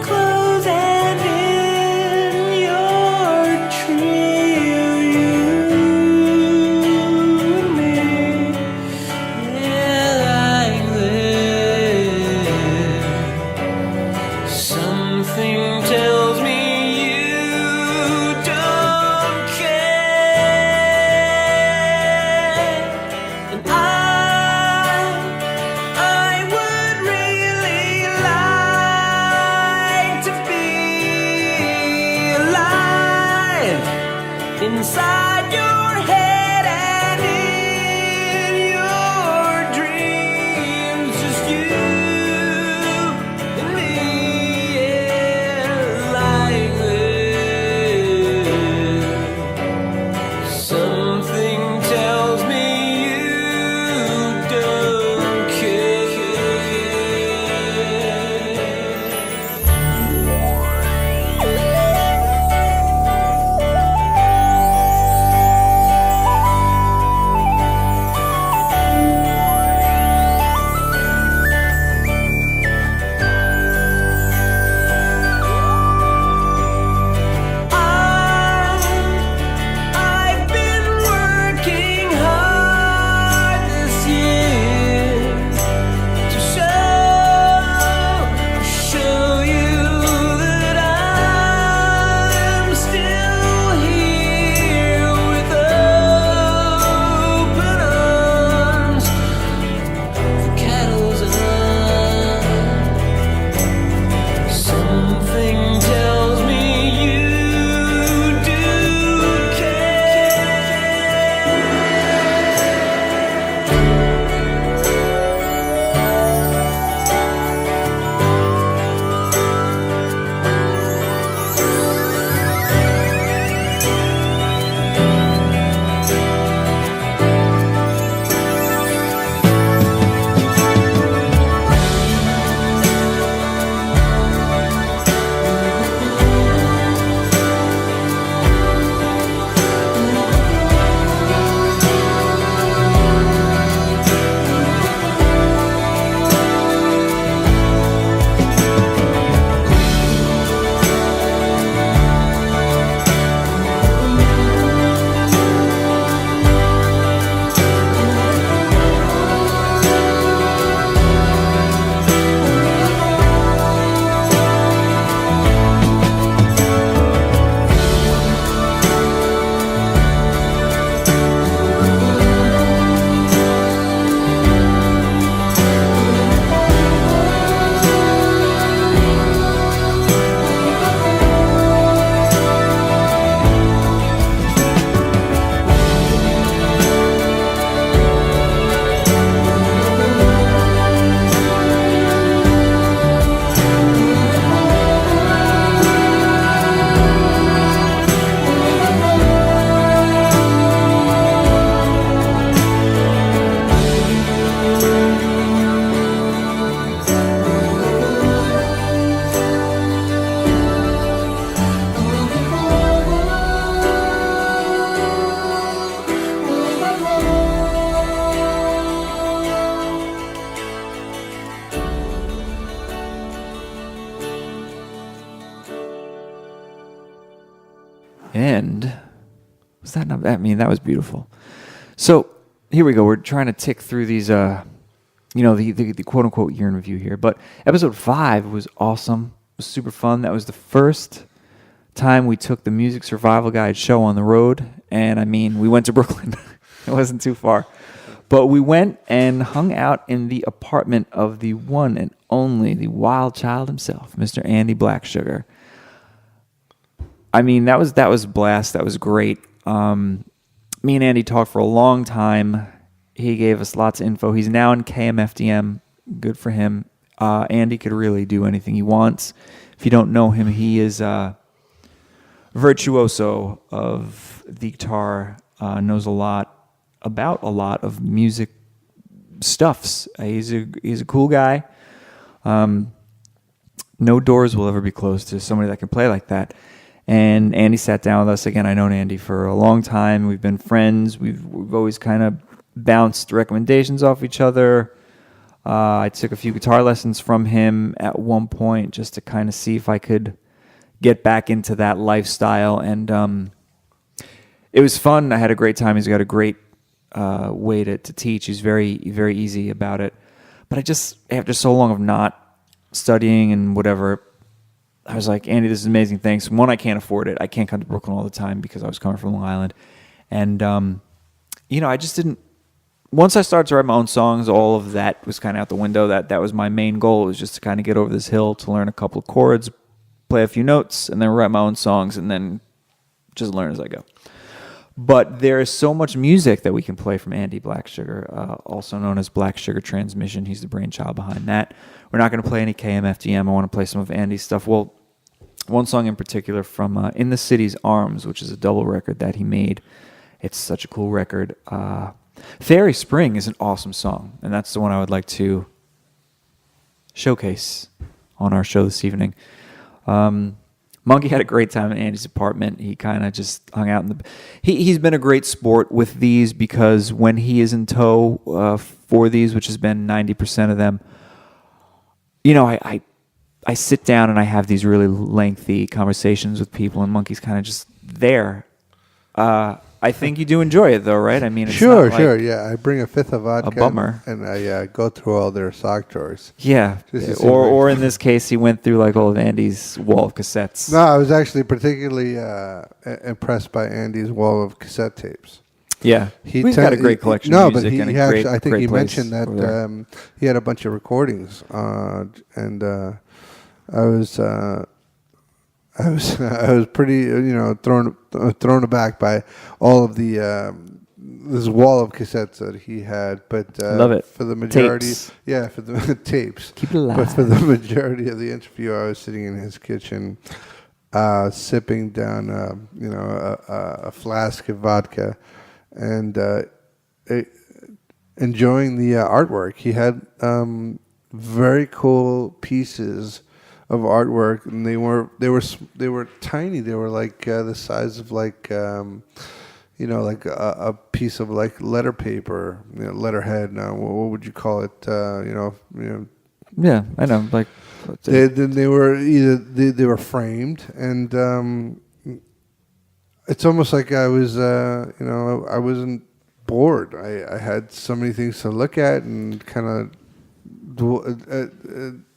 And was that not? I mean, that was beautiful. So here we go. We're trying to tick through these, the quote unquote year in review here. But episode 5 was awesome. It was super fun. That was the first time we took the Music Survival Guide show on the road. And I mean, we went to Brooklyn. It wasn't too far. But we went and hung out in the apartment of the one and only, the wild child himself, Mr. Andy Blacksugar. I mean, that was a blast. That was great. Me and Andy talked for a long time. He gave us lots of info. He's now in KMFDM. Good for him. Andy could really do anything he wants. If you don't know him, he is virtuoso of the guitar, knows a lot about a lot of music stuffs. He's a cool guy. No doors will ever be closed to somebody that can play like that. And Andy sat down with us again. I've known Andy for a long time. We've been friends. We've always kind of bounced recommendations off each other. I took a few guitar lessons from him at one point just to kind of see if I could get back into that lifestyle. And it was fun. I had a great time. He's got a great way to teach. He's very, very easy about it. But after so long of not studying and whatever, I was like, Andy, this is amazing. Thanks. One, I can't afford it. I can't come to Brooklyn all the time because I was coming from Long Island. And, I just didn't. Once I started to write my own songs, all of that was kind of out the window. That was my main goal. It was just to kind of get over this hill, to learn a couple of chords, play a few notes, and then write my own songs, and then just learn as I go. But there is so much music that we can play from Andy Blacksugar, also known as Blacksugar Transmission. He's the brainchild behind that. We're not going to play any KMFDM. I want to play some of Andy's stuff. Well, one song in particular from In the City's Arms, which is a double record that he made. It's such a cool record. Fairy Spring is an awesome song, and that's the one I would like to showcase on our show this evening. Monkey had a great time in Andy's apartment. He kind of just hung out in the. He's been a great sport with these because when he is in tow for these, which has been 90% of them, I sit down and I have these really lengthy conversations with people, and Monkey's kind of just there. I think you do enjoy it, though, right? I mean, it's sure. Yeah, I bring a fifth of vodka. A bummer. And I go through all their sock drawers. Yeah, or in this case, he went through like all of Andy's wall of cassettes. No, I was actually particularly impressed by Andy's wall of cassette tapes. Yeah, he's got a great collection of music. No, but and a great, I think he mentioned that that he had a bunch of recordings, and I was pretty, thrown aback by all of the this wall of cassettes that he had. But love it for the majority, tapes. Yeah, for the tapes. Keep it alive. But for the majority of the interview, I was sitting in his kitchen, sipping down, a flask of vodka, and enjoying the artwork. He had very cool pieces of artwork, and they were tiny. They were like the size of like a piece of like letter paper, letterhead. Now, what would you call it? Yeah, I know. Like they were framed, and it's almost like I was I wasn't bored. I had so many things to look at and kind of.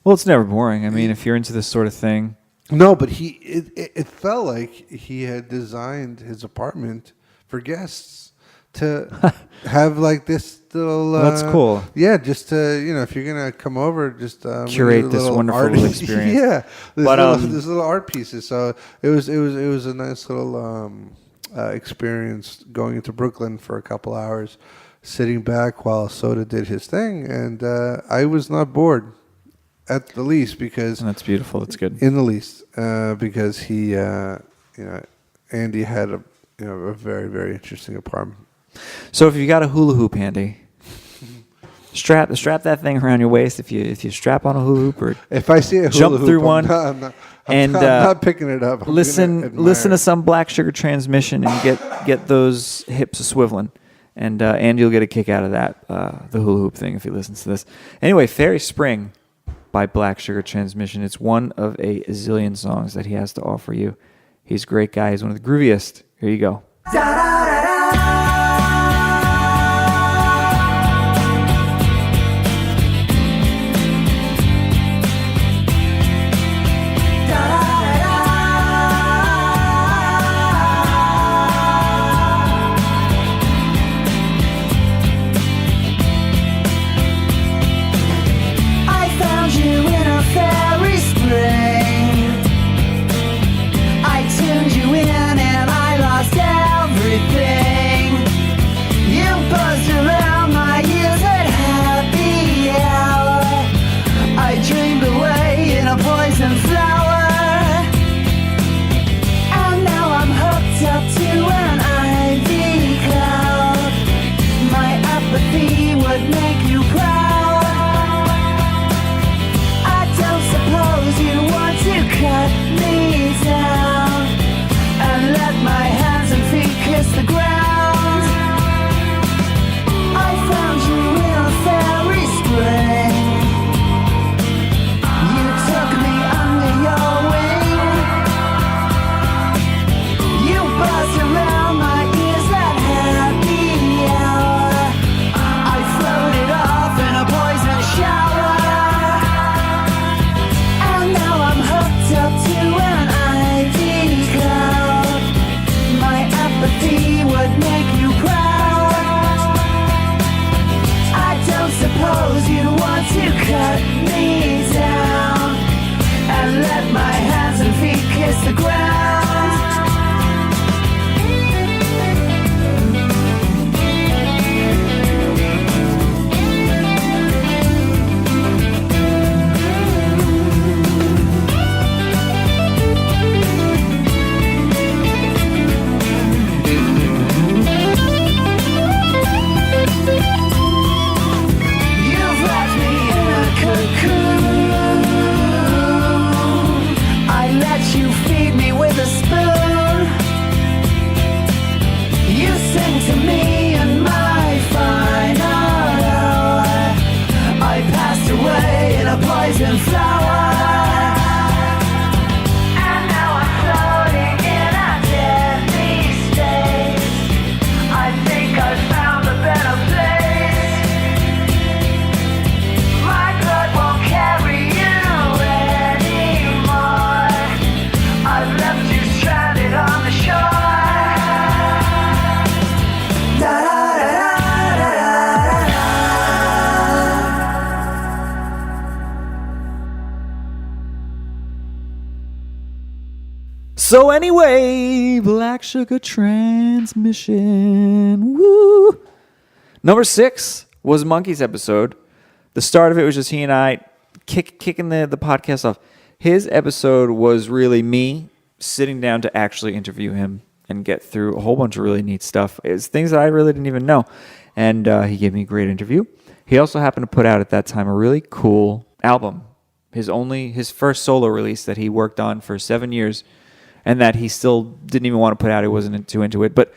Well, it's never boring. I mean, if you're into this sort of thing. No, but it felt like he had designed his apartment for guests to have like this little. That's cool. Yeah, just to if you're gonna come over, just curate this wonderful little experience. Yeah, this little art pieces. So it was a nice little experience going into Brooklyn for a couple hours, sitting back while Soda did his thing, and I was not bored. At the least, because and that's beautiful. That's good. In the least, because he, Andy had a very, very interesting apartment. So if you got a hula hoop handy, strap that thing around your waist. If you strap on a hula hoop, or if I see a hula jump hoop, through one, I'm not picking it up. Listen to some Blacksugar Transmission and get those hips a swiveling. And you'll get a kick out of that, the hula hoop thing, if he listens to this. Anyway, Fairy Spring by Blacksugar Transmission. It's one of a zillion songs that he has to offer you. He's a great guy. He's one of the grooviest. Here you go. So anyway, Black Sugar Transmission. Woo! Number 6 was Monkey's episode. The start of it was just he and I kicking the podcast off. His episode was really me sitting down to actually interview him and get through a whole bunch of really neat stuff. It's things that I really didn't even know. And he gave me a great interview. He also happened to put out at that time a really cool album. His first solo release that he worked on for 7 years. And that he still didn't even want to put out. He wasn't too into it. But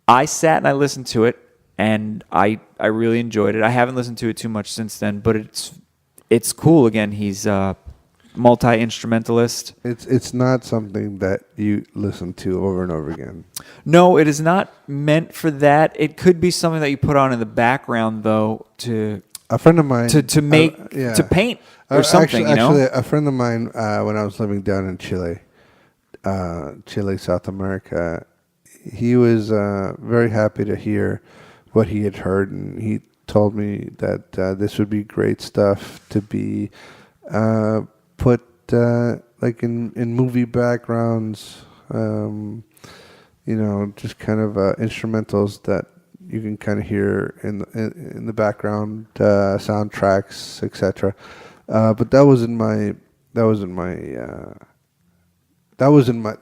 I sat and I listened to it, and I really enjoyed it. I haven't listened to it too much since then, but it's cool. Again, he's a multi-instrumentalist. It's not something that you listen to over and over again. No, it is not meant for that. It could be something that you put on in the background, though, to a friend of mine to make to paint or something. Actually, a friend of mine when I was living down in Chile, South America, he was very happy to hear what he had heard, and he told me that this would be great stuff to be put like in movie backgrounds, just kind of instrumentals that you can kind of hear in the background, soundtracks, etc. But that wasn't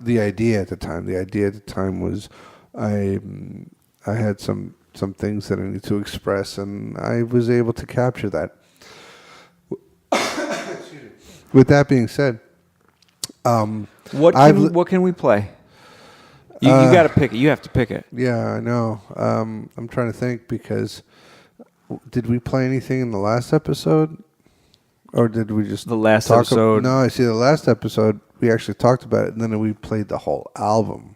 the idea at the time. The idea at the time was I had some things that I needed to express, and I was able to capture that. With that being said, what can we play? You got to pick it. You have to pick it. Yeah, I know. I'm trying to think, because did we play anything in the last episode? Or did we just the last episode? No, I see. The last episode we actually talked about it, and then we played the whole album.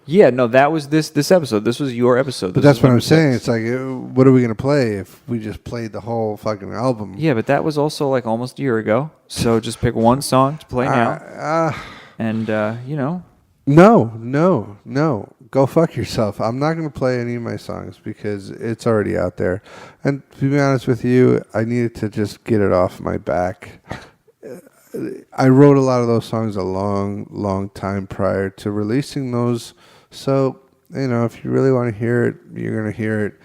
Yeah, no, that was this episode. This was your episode. But This that's was what I'm number saying. 6. It's like, what are we gonna play if we just played the whole fucking album? Yeah, but that was also like almost a year ago. So just pick one song to play now, and you know. No. Go fuck yourself. I'm not going to play any of my songs because it's already out there. And to be honest with you, I needed to just get it off my back. I wrote a lot of those songs a long time prior to releasing those. So, you know, if you really want to hear it, you're going to hear it.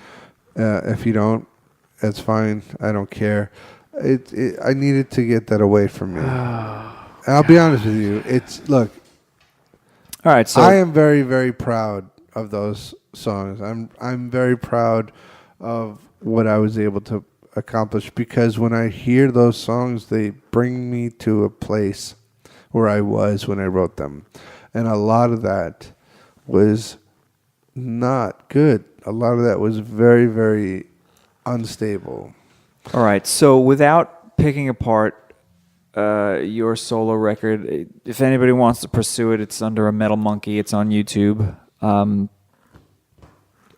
If you don't, that's fine. I don't care. I needed to get that away from me. I'll be honest with you. Look. All right, so I am very, very proud of those songs. I'm very proud of what I was able to accomplish because when I hear those songs, they bring me to a place where I was when I wrote them. And a lot of that was not good. A lot of that was very, very unstable. all right, so without picking apart your solo record, if anybody wants to pursue it, it's under a Metal Monkey. It's on YouTube, and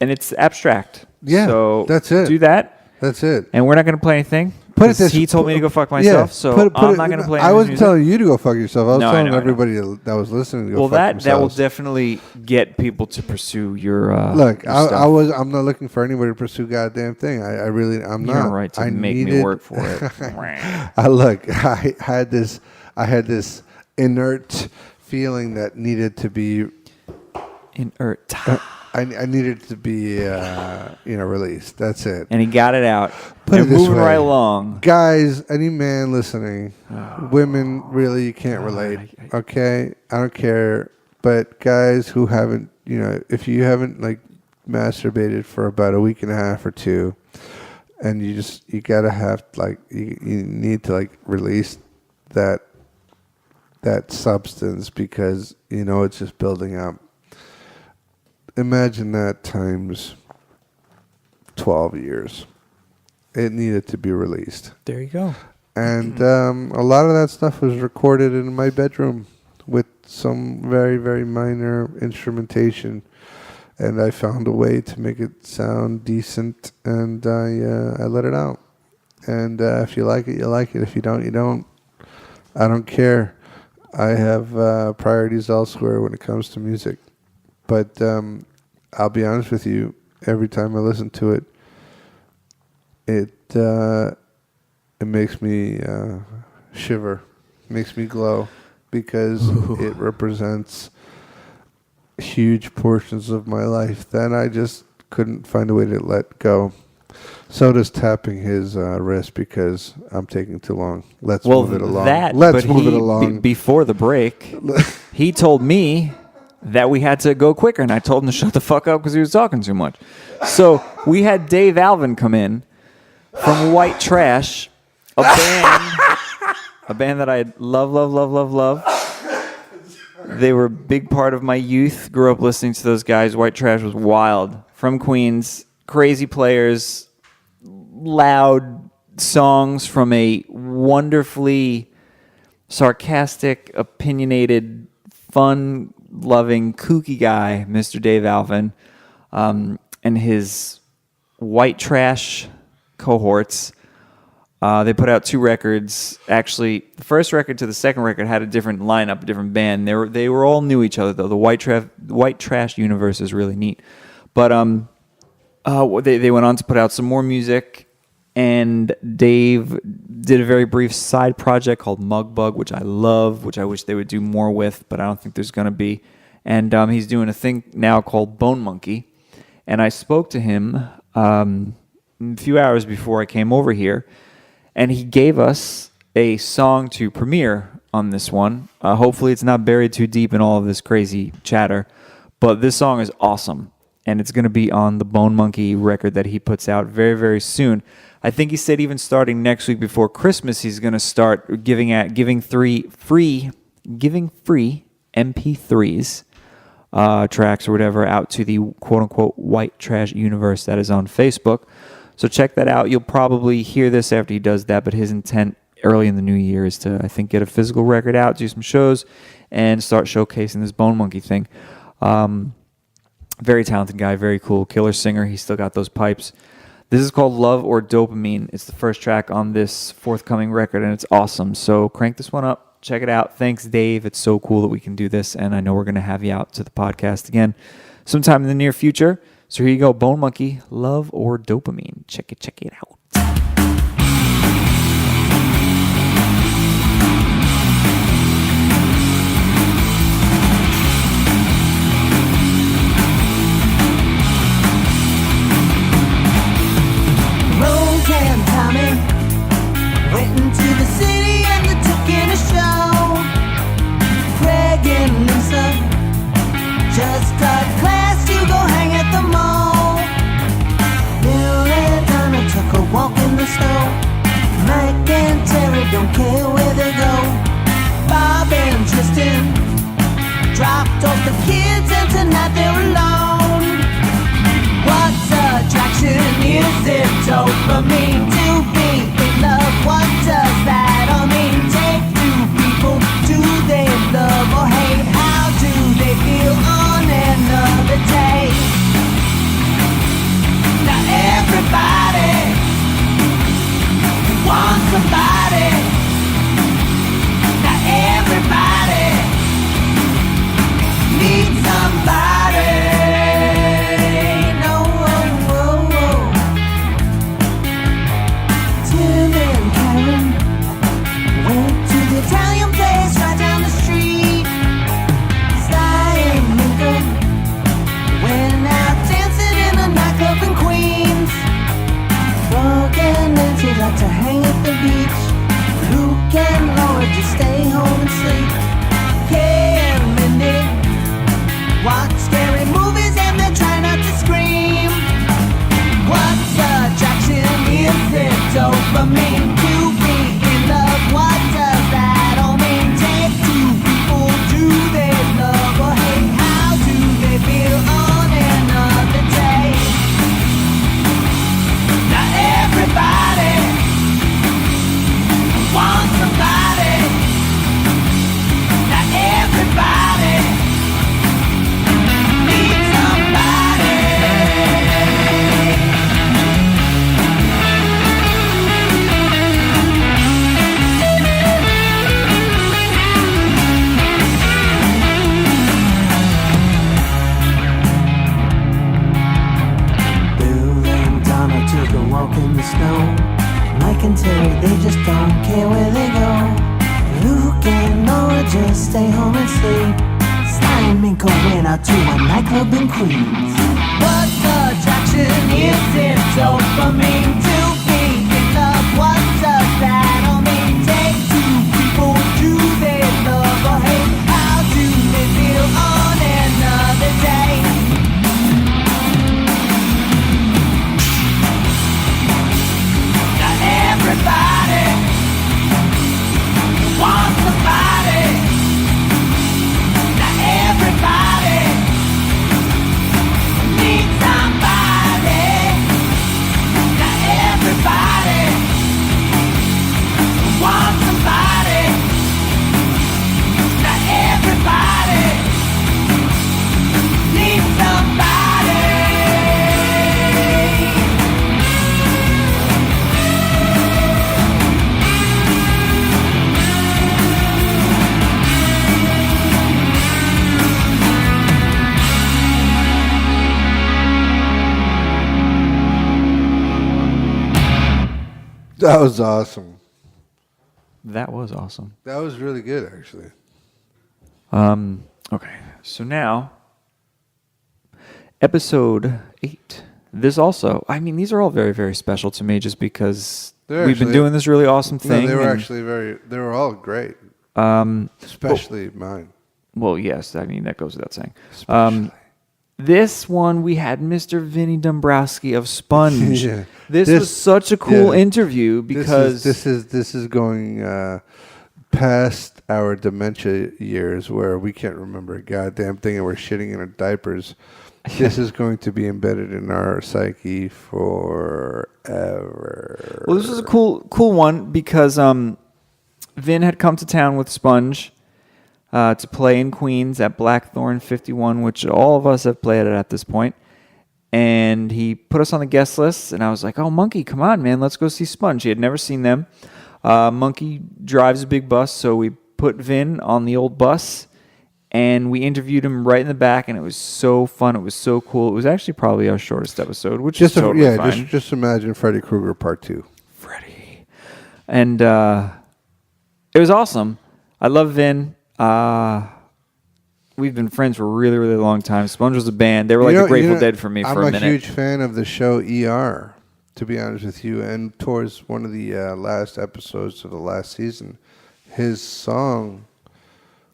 it's abstract. Yeah, so that's it. Do that, That's it. and we're not going to play anything. Put it 'cause this. he told me to go fuck myself, so I'm not going to play. I any wasn't music. telling you to go fuck yourself. I was No, I telling know, I know. everybody that was listening to go Well, fuck that will themselves. definitely get people to pursue your. Look, your I'm stuff. not looking for anybody to pursue goddamn thing. I'm You not. don't have right to I make me needed- work for it. I had this inert feeling that needed to be. Inert. I needed to be, released. That's it. And he got it out. Put it and this moving way. right along. Guys, any man listening, women really you can't relate. I- Okay, I don't care. But guys who haven't, if you haven't like masturbated for about a week and a half or two, and you gotta have you need to release that substance because it's just building up. Imagine that times 12 years. It needed to be released. There you go. And a lot of that stuff was recorded in my bedroom with some very, very minor instrumentation. And I found a way to make it sound decent, and I let it out. And if you like it, you like it. If you don't, you don't. I don't care. I have priorities elsewhere when it comes to music. But I'll be honest with you, every time I listen to it, it makes me shiver, makes me glow, because it represents huge portions of my life that I just couldn't find a way to let go. So does tapping his wrist because I'm taking too long. Let's move it along. Let's move it along. Before the break, he told me that we had to go quicker, and I told him to shut the fuck up because he was talking too much. So we had Dave Alvin come in from White Trash, a band that I love. They were a big part of my youth. Grew up listening to those guys. White Trash was wild. From Queens, crazy players, loud songs from a wonderfully sarcastic, opinionated, fun-loving, kooky guy, Mr. Dave Alvin, and his White Trash cohorts. They put out 2 records. Actually, the first record to the second record had a different lineup, a different band. They were all knew each other though. The White Trash universe is really neat. But they went on to put out some more music, and Dave did a very brief side project called Mug Bug, which I love, which I wish they would do more with, but I don't think there's going to be. And he's doing a thing now called Bone Monkey. And I spoke to him a few hours before I came over here, and he gave us a song to premiere on this one. Hopefully it's not buried too deep in all of this crazy chatter, but this song is awesome, and it's going to be on the Bone Monkey record that he puts out very, very soon. I think he said even starting next week before Christmas, he's going to start giving free MP3s, tracks or whatever, out to the quote-unquote White Trash universe that is on Facebook. So check that out. You'll probably hear this after he does that, but his intent early in the new year is to, I think, get a physical record out, do some shows, and start showcasing this Bone Monkey thing. Very talented guy, very cool, killer singer. He's still got those pipes. This is called Love or Dopamine. It's the first track on this forthcoming record, and it's awesome. So crank this one up. Check it out. Thanks, Dave. It's so cool that we can do this, and I know we're going to have you out to the podcast again sometime in the near future. So here you go, Bone Monkey, Love or Dopamine. Check it out. Rose and Tommy went into the city and they took in a show. Craig and Lisa just got class to go hang at the mall. Bill and Donna took a walk in the snow. Mike and Terry don't care where they go. Bob and Tristan dropped off the kids and tonight they're alone. What's attraction? Is it dopamine to be in love? What does that all mean? Take two people, do they love or hate? How do they feel on another day? Now everybody wants somebody. Now everybody needs somebody. Italian place right down the street. Sly and Minka went out dancing in a nightclub in Queens. Frog and Nancy like to hang at the beach. Luke and Laura just stay home and sleep. Kay and Mindy watch scary movies and they try not to scream. What's attraction? Is it dopamine to be in love? What does that all mean? Take two people, do they love or hate? How do they feel on another day? Now everybody wants somebody. Now everybody needs somebody. Took a walk in the snow. Mike and Terry, they just don't care where they go. Luke and Nora just stay home and sleep. Sly and Minka went out to a nightclub in Queens. What's attraction? Is it dopamine to be in love? What does that all mean? Take two people, do they love or hate? How do they feel on another day? Everybody wants somebody. Now everybody needs somebody. Now everybody wants somebody. Now everybody needs somebody. That was awesome. That was awesome. That was really good, actually. Okay, so now, episode 8. This also, I mean, these are all very, very special to me just because we've been doing this really awesome thing. No, they were actually they were all great. Especially mine. Well, yes, I mean, that goes without saying. This one, we had Mr. Vinny Dombrowski of Sponge. Yeah. This was such a cool interview because this is going past our dementia years where we can't remember a goddamn thing and we're shitting in our diapers. This is going to be embedded in our psyche forever. Well, this was a cool one because Vin had come to town with Sponge to play in Queens at Blackthorn 51, which all of us have played at this point. And he put us on the guest list, and I was like, oh, Monkey, come on, man, let's go see Sponge. He had never seen them. Monkey drives a big bus, so we put Vin on the old bus, and we interviewed him right in the back, and it was so fun. It was so cool. It was actually probably our shortest episode, which is totally fine. Just imagine Freddy Krueger Part 2. Freddy. And it was awesome. I love Vin. We've been friends for a really, really long time. Sponge was a band. They were like the Grateful Dead for me for a minute. I'm a huge fan of the show ER, to be honest with you. And towards one of the last episodes of the last season, his song.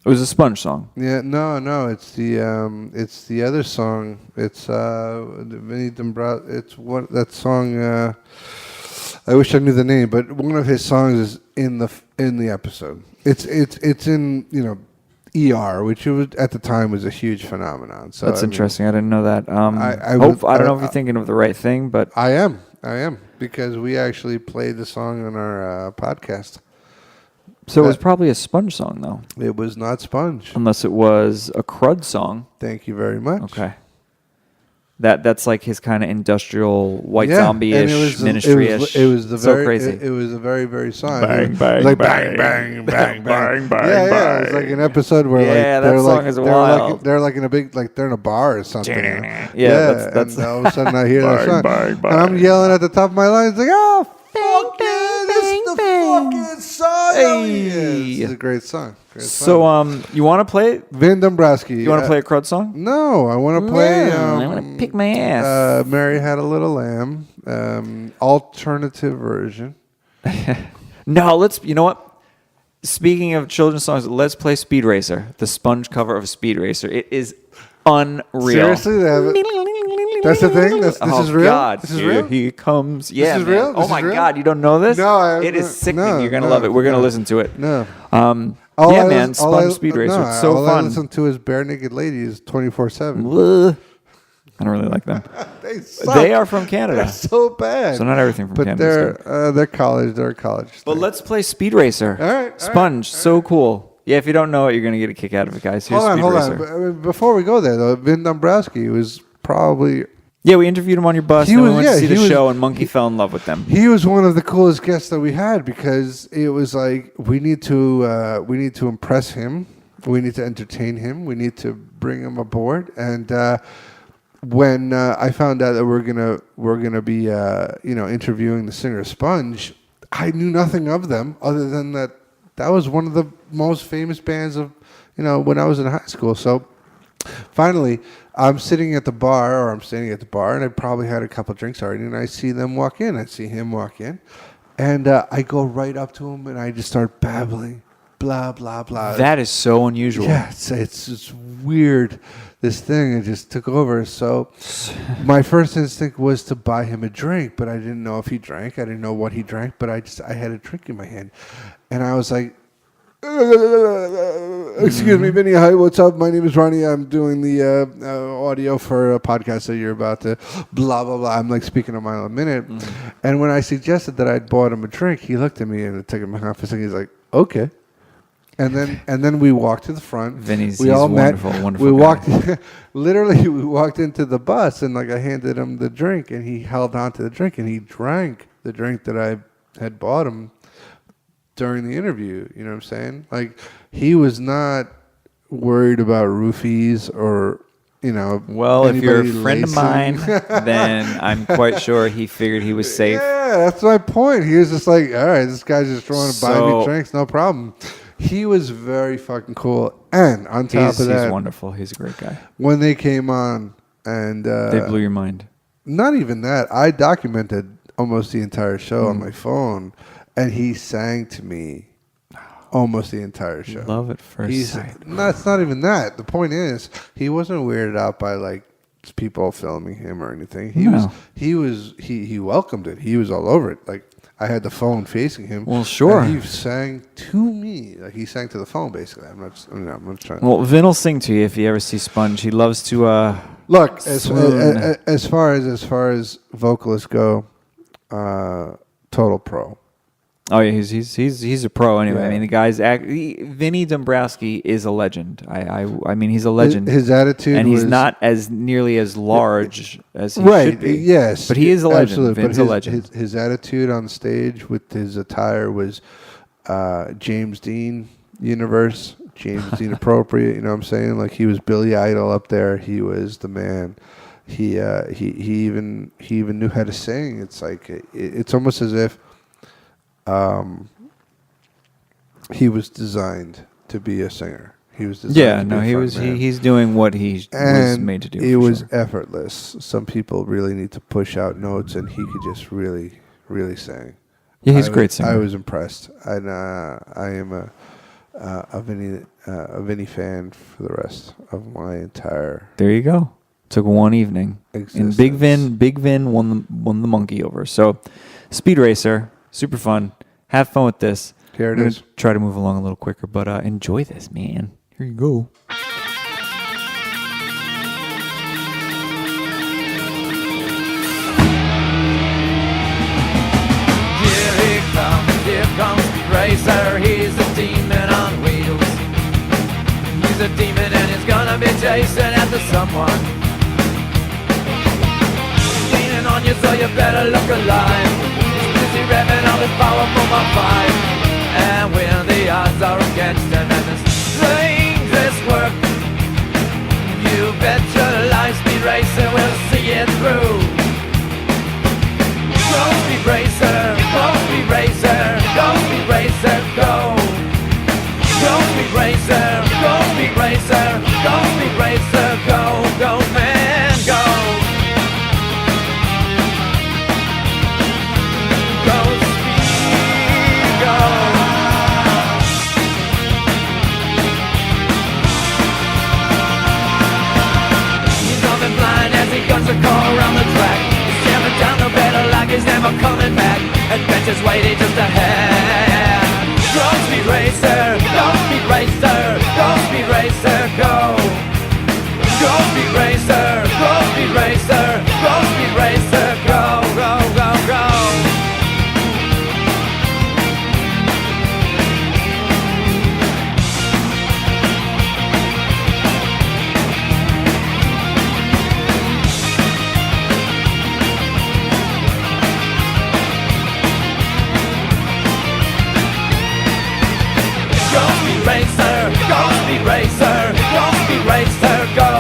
It was a Sponge song. Yeah, no, it's the other song. It's Vinny Dombrowski. It's what that song. I wish I knew the name, but one of his songs is in the episode. It's in ER, which was at the time was a huge phenomenon. So that's interesting. I didn't know that. I don't know if you're thinking of the right thing, but I am because we actually played the song on our podcast. So it was probably a Sponge song, though. It was not Sponge, unless it was a Crud song. Thank you very much. Okay. That's like his kind of industrial white zombie-ish ministry-ish. It was the so very crazy. It was the very, very song. Bang, bang, like bang, bang, bang, bang, bang, bang, yeah. bang. It's like an episode where that they're song like is they're wild. like they're like in a big they're in a bar or something. That's and all of a sudden I hear that song, bang, bang. and I'm yelling at the top of my lungs like, "Oh, fuck yeah, this is the fucking song!" Hey. This is a great song. So, you want to play? Vin Dombrowski. You want to play a Crud song? No, I want to play. I want to pick my ass. Mary Had a Little Lamb, alternative version. No, let's. You know what? Speaking of children's songs, let's play Speed Racer, the Sponge cover of Speed Racer. It is unreal. Seriously, that's the thing. This is real. God, this is real. He comes. Yeah, is man. real? This Oh my is real? God, you don't know this? No, it is sickening. You're gonna love it. We're gonna listen to it. No. Sponge Speed Racer. It's so all fun. I listen to is Bare Naked Ladies 24/7. I don't really like them. They suck. They are from Canada. They're so bad. So not everything from Canada is good. They're college. They're a college. But thing. let's play Speed Racer. All right. Sponge, so cool. Yeah, if you don't know it, you're going to get a kick out of it, guys. Here's Speed Racer. Hold on. Before we go there, though, Vin Dombrowski was probably... Yeah, we interviewed him on your bus, and we went to see the show, and Monkey fell in love with them. He was one of the coolest guests that we had because it was like, we need to impress him. We need to entertain him. We need to bring him aboard. And when I found out that we're gonna be interviewing the singer Sponge, I knew nothing of them other than that was one of the most famous bands of when I was in high school. So finally, I'm standing at the bar, and I probably had a couple drinks already, and I see them walk in. I see him walk in, and I go right up to him, and I just start babbling, blah blah blah. That is so unusual. Yeah, it's weird. This thing, it just took over. So my first instinct was to buy him a drink, but I didn't know if he drank. I didn't know what he drank, but I had a drink in my hand, and I was like, excuse me, Vinny. Hi, what's up? My name is Ronnie. I'm doing the audio for a podcast that you're about to blah, blah, blah. I'm like speaking a mile a minute. Mm-hmm. And when I suggested that I'd bought him a drink, he looked at me and it took him half a second. He's like, okay. And then we walked to the front. Vinny's we all wonderful, met. wonderful. We guy. walked, literally, we walked into the bus and like I handed him the drink and he held on to the drink and he drank the drink that I had bought him during the interview. You know what I'm saying? Like he was not worried about roofies or, Well, if you're a anybody friend of lacing. mine, then I'm quite sure he figured he was safe. Yeah, that's my point. He was just like, all right, this guy's just trying to buy me drinks, no problem. He was very fucking cool. And on top of that, he's wonderful. He's a great guy. When they came on and... they blew your mind. Not even that. I documented almost the entire show on my phone. And he sang to me almost the entire show. Love at first sight. No, it's not even that. The point is, he wasn't weirded out by like people filming him or anything. He welcomed it. He was all over it. Like I had the phone facing him. Well, sure. And he sang to me. Like he sang to the phone basically. I'm not trying. Well, Vin will sing to you if you ever see Sponge. He loves to look as far as vocalists go. Total pro. Oh yeah, he's a pro anyway. Yeah. I mean, the guy's Vinny Dombrowski is a legend. I mean, he's a legend. His attitude, and he's was, not as nearly as large as he right. should be. Yes, but he is a legend. Absolutely. Vin's but a legend. His attitude on stage with his attire was James Dean universe, James Dean appropriate. You know what I'm saying? Like he was Billy Idol up there. He was the man. He even knew how to sing. It's like it's almost as if he was designed to be a singer. He was designed to be a frontman. He's doing what he was made to do. It was sure. effortless. Some people really need to push out notes, and he could just really, really sing. Yeah, he's a great singer. I was impressed, and I am a Vinny fan for the rest of my entire. There you go. Took one evening, existence. and Big Vin won the monkey over. So, Speed Racer, super fun. Have fun with this. Here it I'm is. gonna try to move along a little quicker, but enjoy this, man. Here you go. Here comes Speed Racer. He's a demon on wheels. He's a demon and he's gonna be chasing after someone. Leaning on you, so you better look alive. He's busy revving up his powerful Mach 5. And when the odds are against him and the strangest work, you bet your life Speed Racer will see it through. Go Speed Racer, go Speed Racer, go Speed Racer, go. Go Speed Racer, go Speed Racer, go Speed Racer, go, go man, go. Go Speed, go. He's coming blind as he guns a car around the track. He's jamming down the pedal like he's never coming back. Adventures waiting just ahead. Go Speed Racer, go Speed Racer, go Speed Racer, go. Go Speed Racer, go Speed Racer, go Speed Racer, go, go, go, go. Go Speed Racer, go Speed Racer, go Speed Racer, go.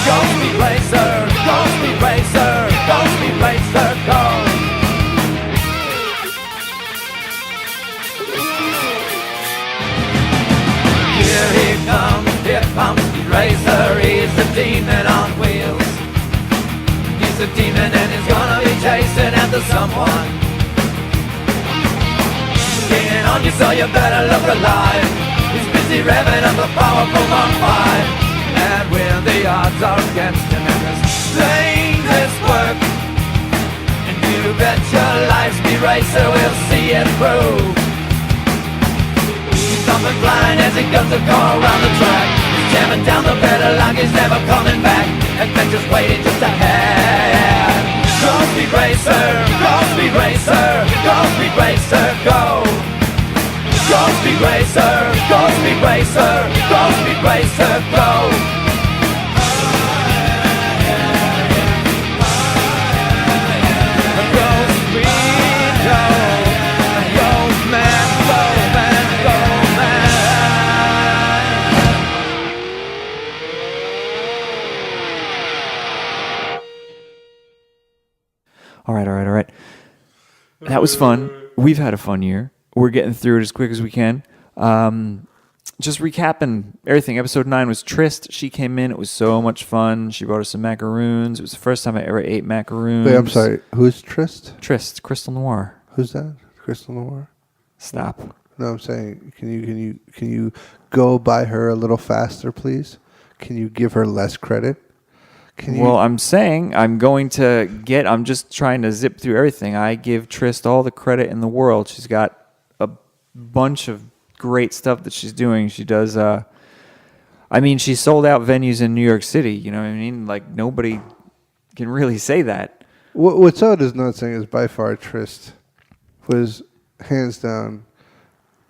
Go Speed Racer, go Speed Racer, go Speed Racer, go. Here comes Speed Racer. He's a demon on wheels. He's a demon and he's gonna be chasing after someone. Leaning on you, so you better look alive. He's busy revving up the powerful Mach 5. And when the odds are against him and the strangest work, and you bet your life Speed Racer will see it through. He's coming blind as he guns a car around the track. He's jamming down the pedal like he's never coming back. Adventures waiting just ahead. Go Speed Racer, go Speed Racer, go Speed Racer, go. Go Speed Racer, go Speed Racer, go Speed Racer, go. Go Speed, go. Go man, go man, go man. All right. That was fun. We've had a fun year. We're getting through it as quick as we can. Just recapping everything. Episode 9 was Trist. She came in. It was so much fun. She brought us some macaroons. It was the first time I ever ate macaroons. Wait, I'm sorry. Who's Trist? Trist, Crystal Noir. Who's that? Crystal Noir? Stop. No, I'm saying, can you go by her a little faster, please? Can you give her less credit? Well, I'm saying I'm just trying to zip through everything. I give Trist all the credit in the world. She's got a bunch of great stuff that she's doing. She does, she sold out venues in New York City. You know what I mean? Like, nobody can really say that. What Soda's not saying is by far Trist was hands down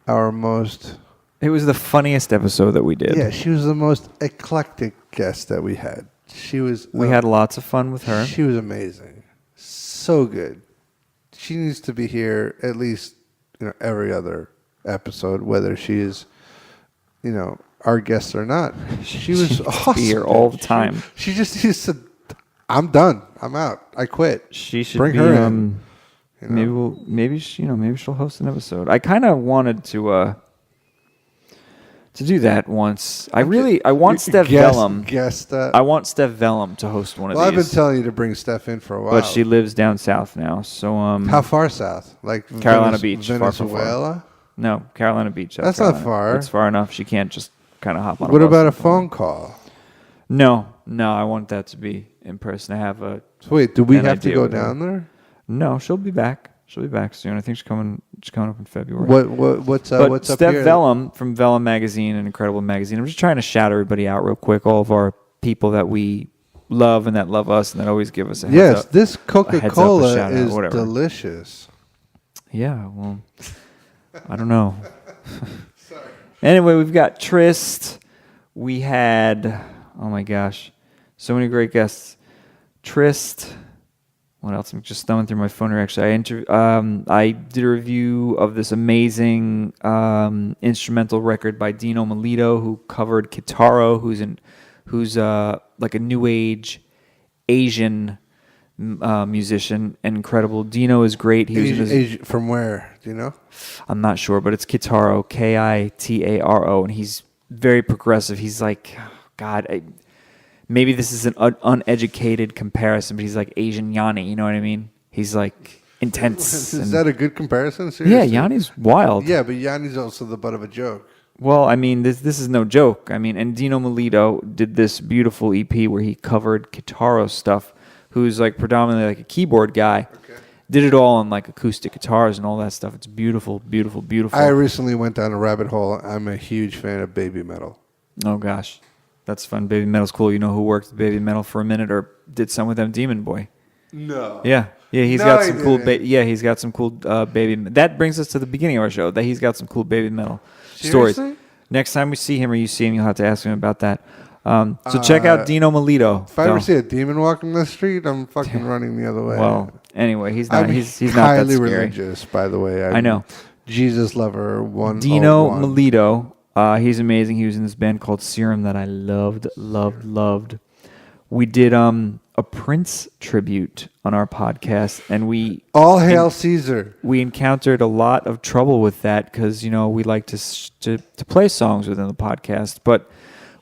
our most. It was the funniest episode that we did. Yeah, she was the most eclectic guest that we had. She was. We had lots of fun with her. She was amazing, so good. She needs to be here at least, every other episode, whether she is, our guest or not. She was awesome. Be here all the time. She just said, "I'm done. I'm out. I quit." She should bring be, her in. Maybe she'll host an episode. I kind of wanted to do that once. I want Steph Vellum. I want Steph Vellum to host one of these. I've been telling you to bring Steph in for a while. But she lives down south now, so how far south? Like Carolina Beach, Venezuela? Far. No, Carolina Beach. That's Carolina. not far. It's far enough. She can't just kind of hop on. What about a phone call? No. I want that to be in person. I have a. So wait, do we an have to idea go with her. down there? No, she'll be back. She'll be back soon. I think she's coming up in February. What's But up Steph here? Vellum from Vellum Magazine, an incredible magazine. I'm just trying to shout everybody out real quick. All of our people that we love and that love us and that always give us a heads up. This a Coca-Cola shout out, is whatever. delicious. Yeah, well, I don't know. Anyway, we've got Trist. We had, oh my gosh, so many great guests. Trist. What else? I'm just thumbing through my phone here. Actually, I did a review of this amazing instrumental record by Dino Melito, who covered Kitaro, who's like a new age Asian musician and incredible. Dino is great. He was from where? Do you know? I'm not sure, but it's Kitaro, Kitaro, and he's very progressive. He's like, God. Maybe this is an uneducated comparison, but he's like Asian Yanni. You know what I mean? He's like intense. Is that a good comparison? Seriously? Yeah, Yanni's wild. Yeah, but Yanni's also the butt of a joke. Well, I mean, this is no joke. I mean, and Dino Melito did this beautiful EP where he covered Kitaro stuff, who's like predominantly like a keyboard guy. Okay. Did it all on like acoustic guitars and all that stuff. It's beautiful, beautiful, beautiful. I recently went down a rabbit hole. I'm a huge fan of baby metal. Oh, gosh. That's fun. Baby Metal's cool. You know who worked with Baby Metal for a minute or did some with them? Demon Boy. No. Yeah. He's got some cool. He's got some cool baby. That brings us to the beginning of our show. That he's got some cool Baby Metal stories. Next time we see him or you see him, you'll have to ask him about that. So check out Dino Melito. If I ever see a demon walking the street, I'm fucking running the other way. Well, anyway, he's not. He's not that highly scary. religious, by the way. I know. Jesus lover 101. Dino Melito. He's amazing. He was in this band called Serum that I loved. We did a Prince tribute on our podcast, and all hail Caesar. We encountered a lot of trouble with that because we like to play songs within the podcast. But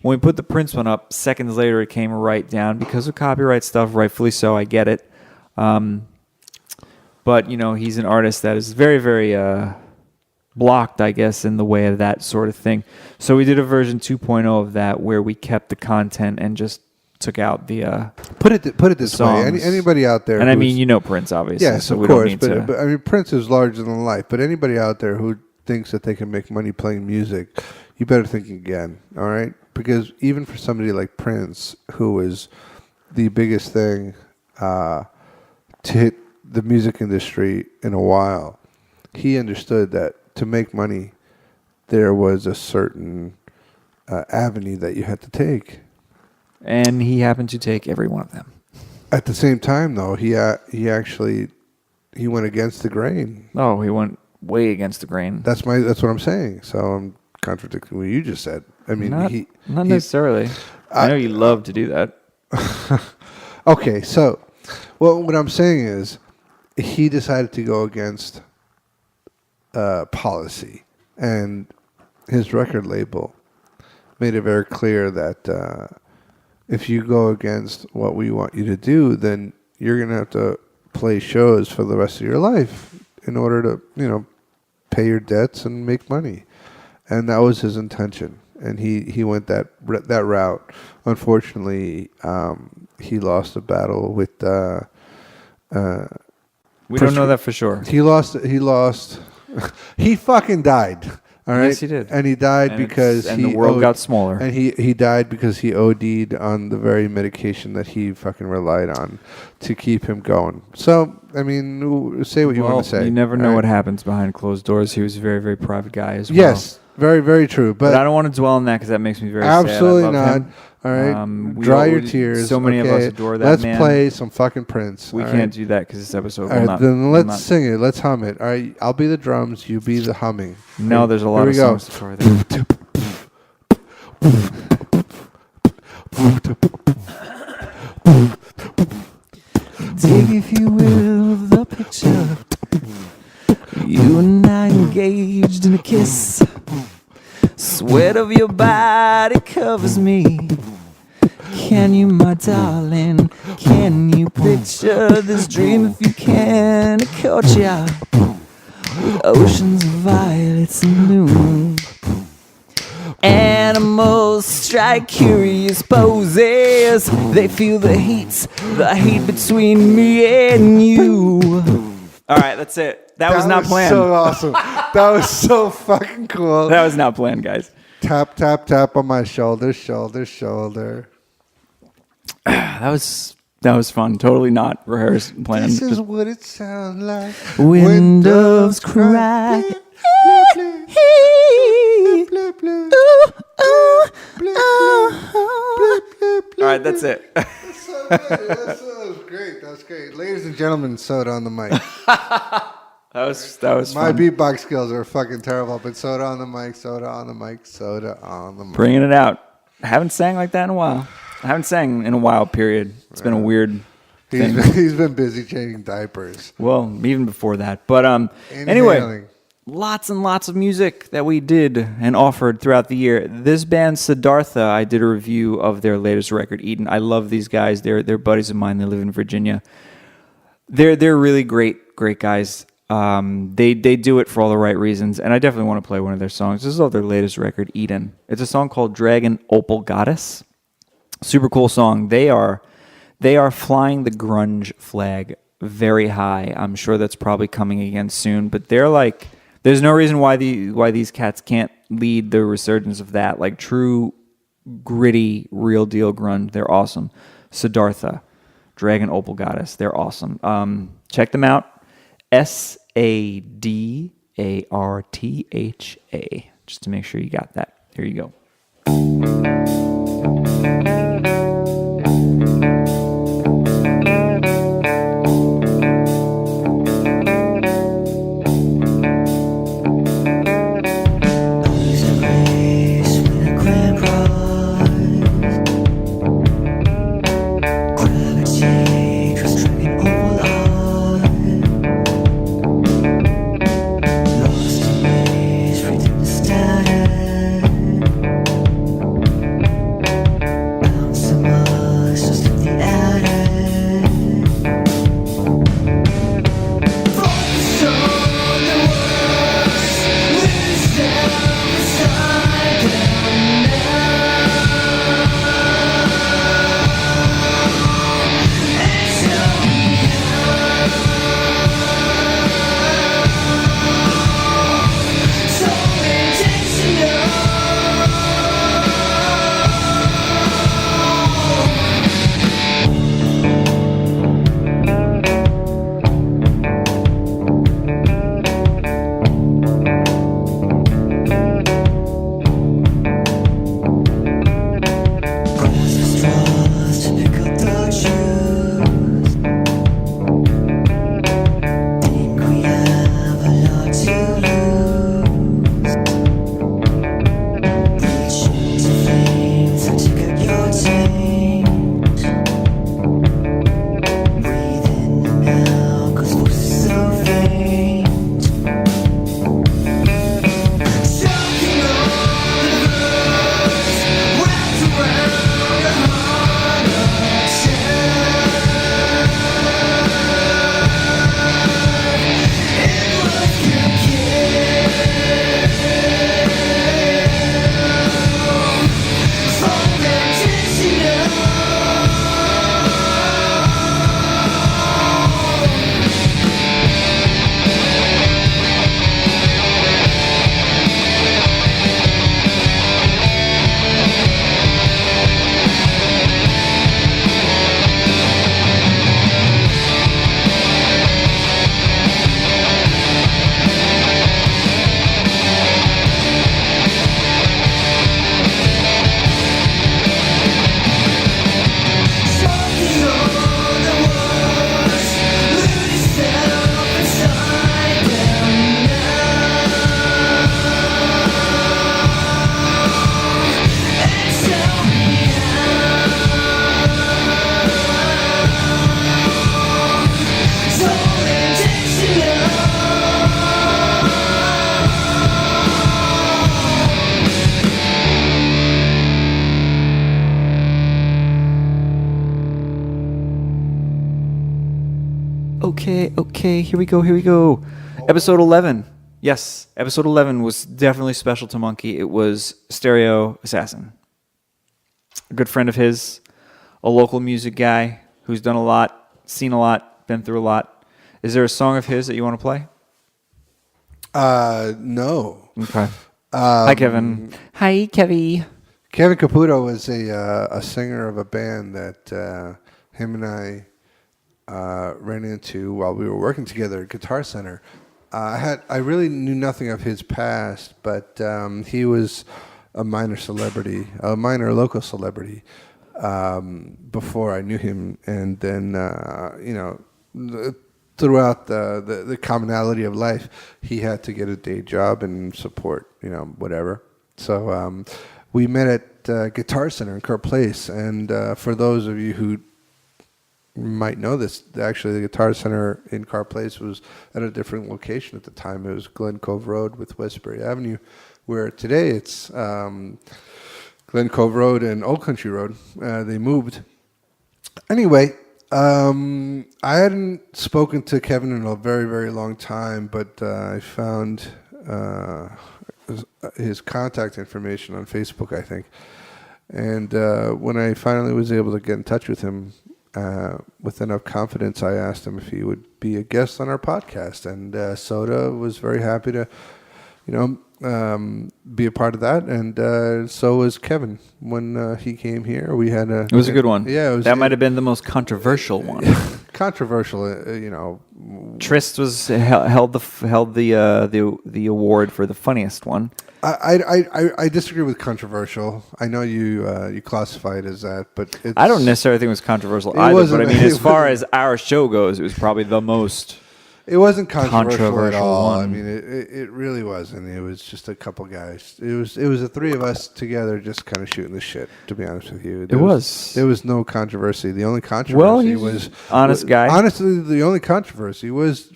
when we put the Prince one up, seconds later it came right down because of copyright stuff. Rightfully so. I get it. But he's an artist that is very, very blocked, I guess, in the way of that sort of thing. So we did a version 2.0 of that where we kept the content and just took out the put it this way. Anybody out there, and I mean, Prince, obviously. Yes, so of we course. Don't need but I mean, Prince is larger than life. But anybody out there who thinks that they can make money playing music, you better think again. All right, because even for somebody like Prince, who is the biggest thing to hit the music industry in a while, he understood that to make money, there was a certain avenue that you had to take. And he happened to take every one of them. At the same time, though, he went against the grain. Oh, he went way against the grain. That's what I'm saying. So I'm contradicting what you just said. I mean, not necessarily. I know you love to do that. Okay, so what I'm saying is, he decided to go against policy, and his record label made it very clear that if you go against what we want you to do, then you're going to have to play shows for the rest of your life in order to pay your debts and make money. And that was his intention, and he went that route. Unfortunately, he lost a battle with we don't know that for sure. He lost. He fucking died. All right. Yes, he did. And he died And because and the world got smaller. And he died because he OD'd on the very medication that he fucking relied on to keep him going. So, I mean, say what you want to say. You never know all what right? happens behind closed doors. He was a very, very private guy as well. Yes, very, very true. But I don't want to dwell on that because that makes me very absolutely sad. I love not. him. All right, We dry your always- tears. So many of us okay? adore that Let's man. play some fucking Prince. We all can't right? do that because this episode All will right, not. then will let's not- sing it. Let's hum it. All right, I'll be the drums. You be the humming. No, Okay, there's a here lot we of go. songs for that. Take, if you will, the picture. You and I engaged in a kiss. Sweat of your body covers me. Can you, my darling, can you picture this dream if you can? A courtyard with oceans of violets and blue. Animals strike curious poses. They feel the heat between me and you. All right, that's it. That was not planned. So awesome. That was so fucking cool. That was not planned, guys. Tap, tap, tap on my shoulder, shoulder, shoulder. That was fun. Totally not rehearsed, planned. This is Just- what it sounds like. When doves cry. all right, that's it. So good. That was great. That was great. Ladies and gentlemen, soda on the mic. That was My fun. beatbox skills are fucking terrible, but soda on the mic, soda on the mic, soda on the mic. Bringing it out. I haven't sang like that in a while. I haven't sang in a while, period. It's been a weird thing. He's been busy changing diapers. Well, even before that. But anyway, Inhaling. lots and lots of music that we did and offered throughout the year. This band, Siddhartha, I did a review of their latest record, Eden. I love these guys. They're buddies of mine. They live in Virginia. They're really great guys. They do it for all the right reasons, and I definitely want to play one of their songs. This is off their latest record, Eden. It's a song called Dragon Opal Goddess. Super cool song. They are flying the grunge flag very high. I'm sure that's probably coming again soon, but they're like, there's no reason why these cats can't lead the resurgence of that, like true gritty real deal grunge. They're awesome. Siddhartha, Dragon Opal Goddess. They're awesome. Check them out. Sadartha, just to make sure you got that. Here you go. Lost in maze, freedom to stand. Okay. Here we go. Episode 11. Yes, episode 11 was definitely special to Monkey. It was Stereo Assassin. A good friend of his, a local music guy who's done a lot, seen a lot, been through a lot. Is there a song of his that you want to play? No. Okay. Hi, Kevin. Hi, Kevy. Kevin Caputo was a singer of a band that him and I ran into while we were working together at Guitar Center. I really knew nothing of his past, but he was a minor local celebrity before I knew him, and then throughout the commonality of life, he had to get a day job and support whatever. So we met at Guitar Center in Court Place, and for those of you who might know this, actually the Guitar Center in Court Place was at a different location at the time. It was Glen Cove Road with Westbury Avenue, where today it's Glen Cove Road and Old Country Road. They moved. Anyway, I hadn't spoken to Kevin in a very, very long time, but I found his contact information on Facebook, I think. And when I finally was able to get in touch with him, with enough confidence, I asked him if he would be a guest on our podcast, and Soda was very happy to, be a part of that, and so was Kevin when he came here. We had a. It was a good one. Yeah, that might have been the most controversial one. Controversial, Trist was held the award for the funniest one. I disagree with controversial. I know you classify it as that, but I don't necessarily think it was controversial either. But I mean, as far as our show goes, it was probably the most. It wasn't controversial at all. One. I mean, it really wasn't. It was just a couple guys. It was the three of us together, just kind of shooting the shit. To be honest with you, there was no controversy. The only controversy was honest guy. Honestly, the only controversy was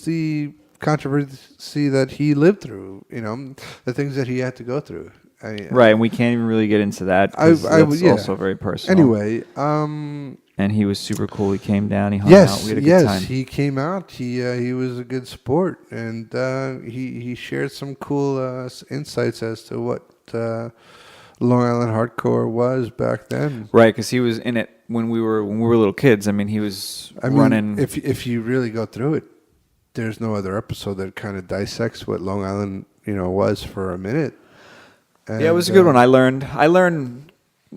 the controversy that he lived through. The things that he had to go through. Right, and we can't even really get into that. That's also very personal. Anyway, and he was super cool. He came down. He hung out. We had a good time. He came out. He was a good sport, and he shared some cool insights as to what Long Island hardcore was back then. Right, because he was in it when we were little kids. I mean, he was running. If you really go through it, there's no other episode that kind of dissects what Long Island was for a minute. And, it was a good one. I learned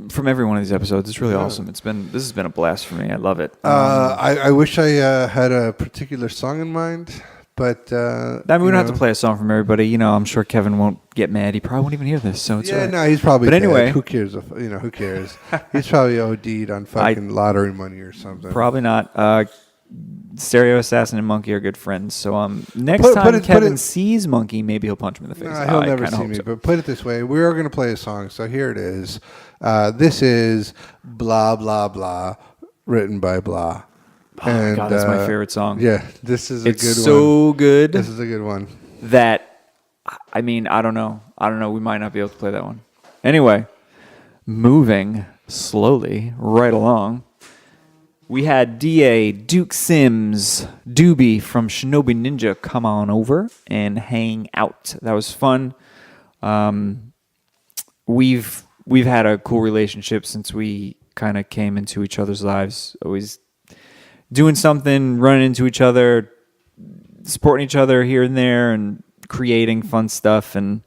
from every one of these episodes. It's really awesome. This has been a blast for me. I love it. I wish I had a particular song in mind, but we don't have to play a song from everybody. I'm sure Kevin won't get mad. He probably won't even hear this, so it's all right. No, he's probably. But anyway, who cares? Who cares? He's probably OD'd on fucking lottery money or something. Probably not. Stereo Assassin and Monkey are good friends. So next time Kevin sees Monkey, maybe he'll punch him in the face. He'll never see me. So. But put it this way, we are going to play a song. So here it is. This is Blah Blah Blah, written by Blah. Oh my God, that's my favorite song. Yeah, this is a good one. It's so good. This is a good one. That, I mean, I don't know. We might not be able to play that one. Anyway, moving slowly right along. We had D.A., Duke Sims, Doobie from Shinobi Ninja come on over and hang out. That was fun. We've had a cool relationship since we kind of came into each other's lives. Always doing something, running into each other, supporting each other here and there, and creating fun stuff, and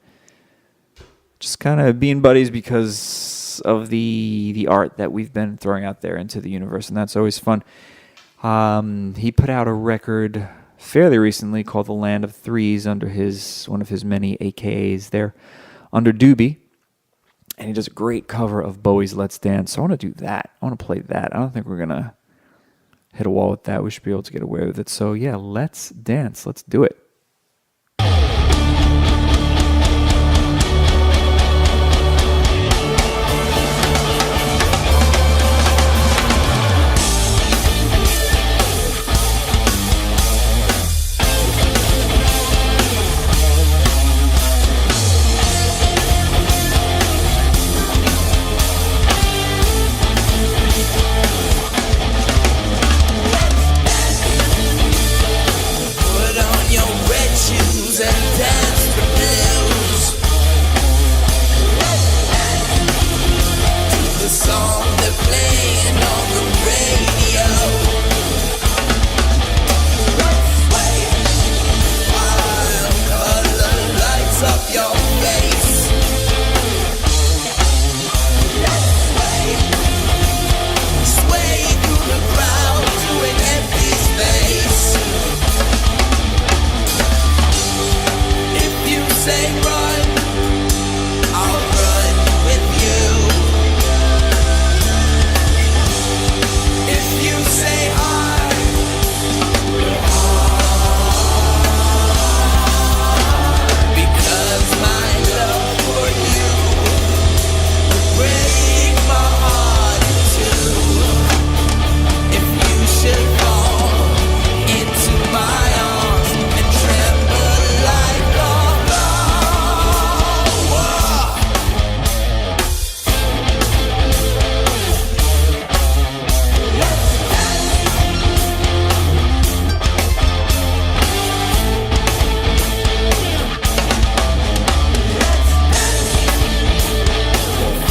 just kind of being buddies because of the art that we've been throwing out there into the universe, and that's always fun. He put out a record fairly recently called The Land of Threes under one of his many AKAs there, under Doobie, and he does a great cover of Bowie's Let's Dance. So I want to do that. I want to play that. I don't think we're going to hit a wall with that. We should be able to get away with it. So yeah, let's dance. Let's do it. say run, I'll run with you. If you say hide, we'll hide. Because my love for you would break my heart in two. If you should fall into my arms and tremble like a flower.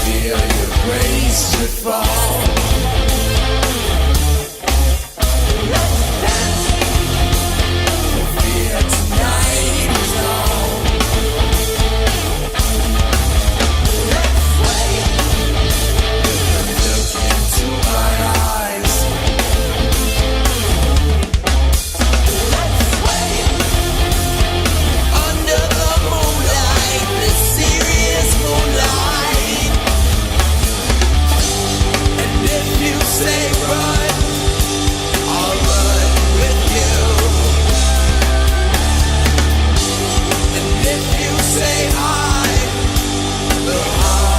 Feel your grace should fall. Fear tonight is all. Look into my eyes. Under the moonlight, the serious moonlight. And if you say run, I'll run with you. And if you say hide, we'll hide.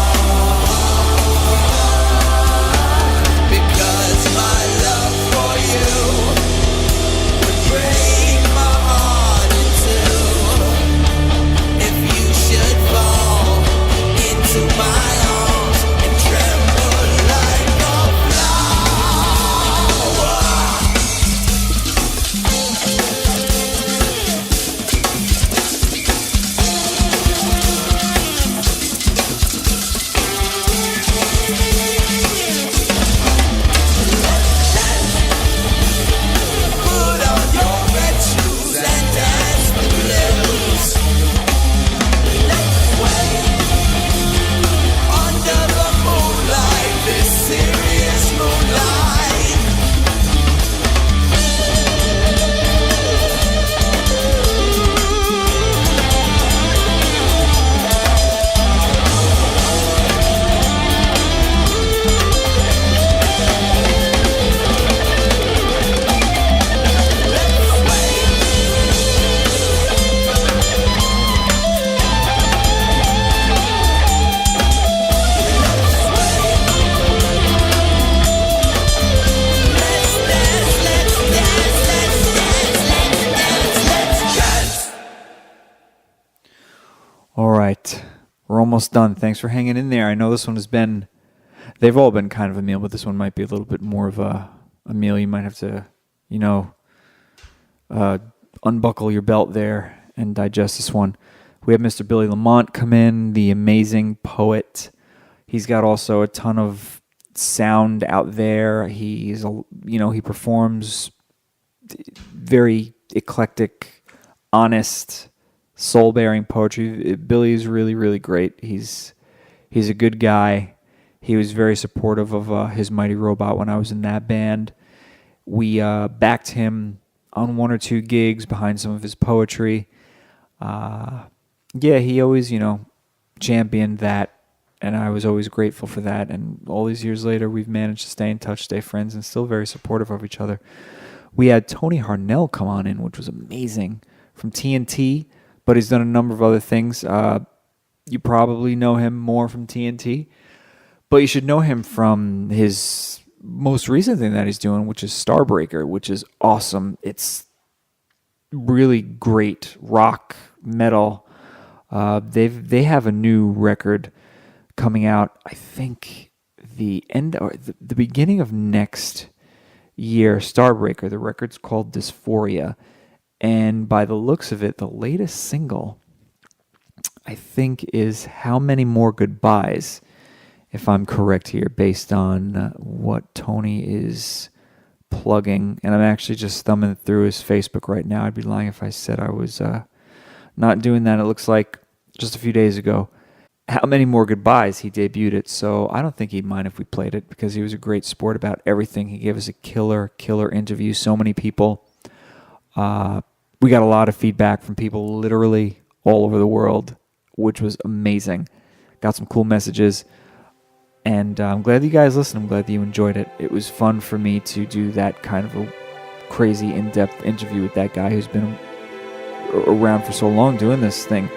Because my love for you would break my heart in two. If you should fall into my arms and tremble like a flower. Put on your red shoes and dance the blues. Under the moonlight, this serious moonlight. All right. We're almost done. Thanks for hanging in there. I know this one has been, they've all been kind of a meal, but this one might be a little bit more of a meal. You might have to, unbuckle your belt there and digest this one. We have Mr. Billy Lamont come in, the amazing poet. He's got also a ton of sound out there. He performs very eclectic, honest, soul-bearing poetry. Billy is really, really great. He's a good guy. He was very supportive of his Mighty Robot when I was in that band. We backed him on one or two gigs behind some of his poetry. He always, championed that, and I was always grateful for that. And all these years later, we've managed to stay in touch, stay friends, and still very supportive of each other. We had Tony Harnell come on in, which was amazing, from TNT, but he's done a number of other things. You probably know him more from TNT, but you should know him from his most recent thing that he's doing, which is Starbreaker, which is awesome. It's really great rock, metal. They have a new record coming out, I think the beginning of next year. Starbreaker, the record's called Dysphoria, and by the looks of it, the latest single, I think, is How Many More Goodbyes, if I'm correct here, based on what Tony is plugging. And I'm actually just thumbing through his Facebook right now. I'd be lying if I said I was not doing that. It looks like just a few days ago, How Many More Goodbyes, he debuted it. So I don't think he'd mind if we played it, because he was a great sport about everything. He gave us a killer interview. So many people. We got a lot of feedback from people literally all over the world, which was amazing. Got some cool messages. And I'm glad that you guys listened. I'm glad that you enjoyed it. It was fun for me to do that kind of a crazy, in-depth interview with that guy who's been around for so long doing this thing.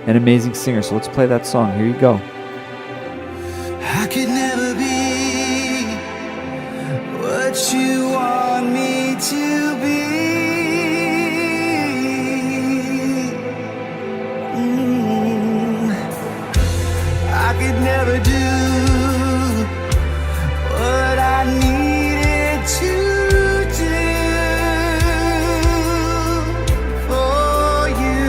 An amazing singer. So let's play that song. Here you go. I could never be what you want me to be. I could never do what I needed to do for you.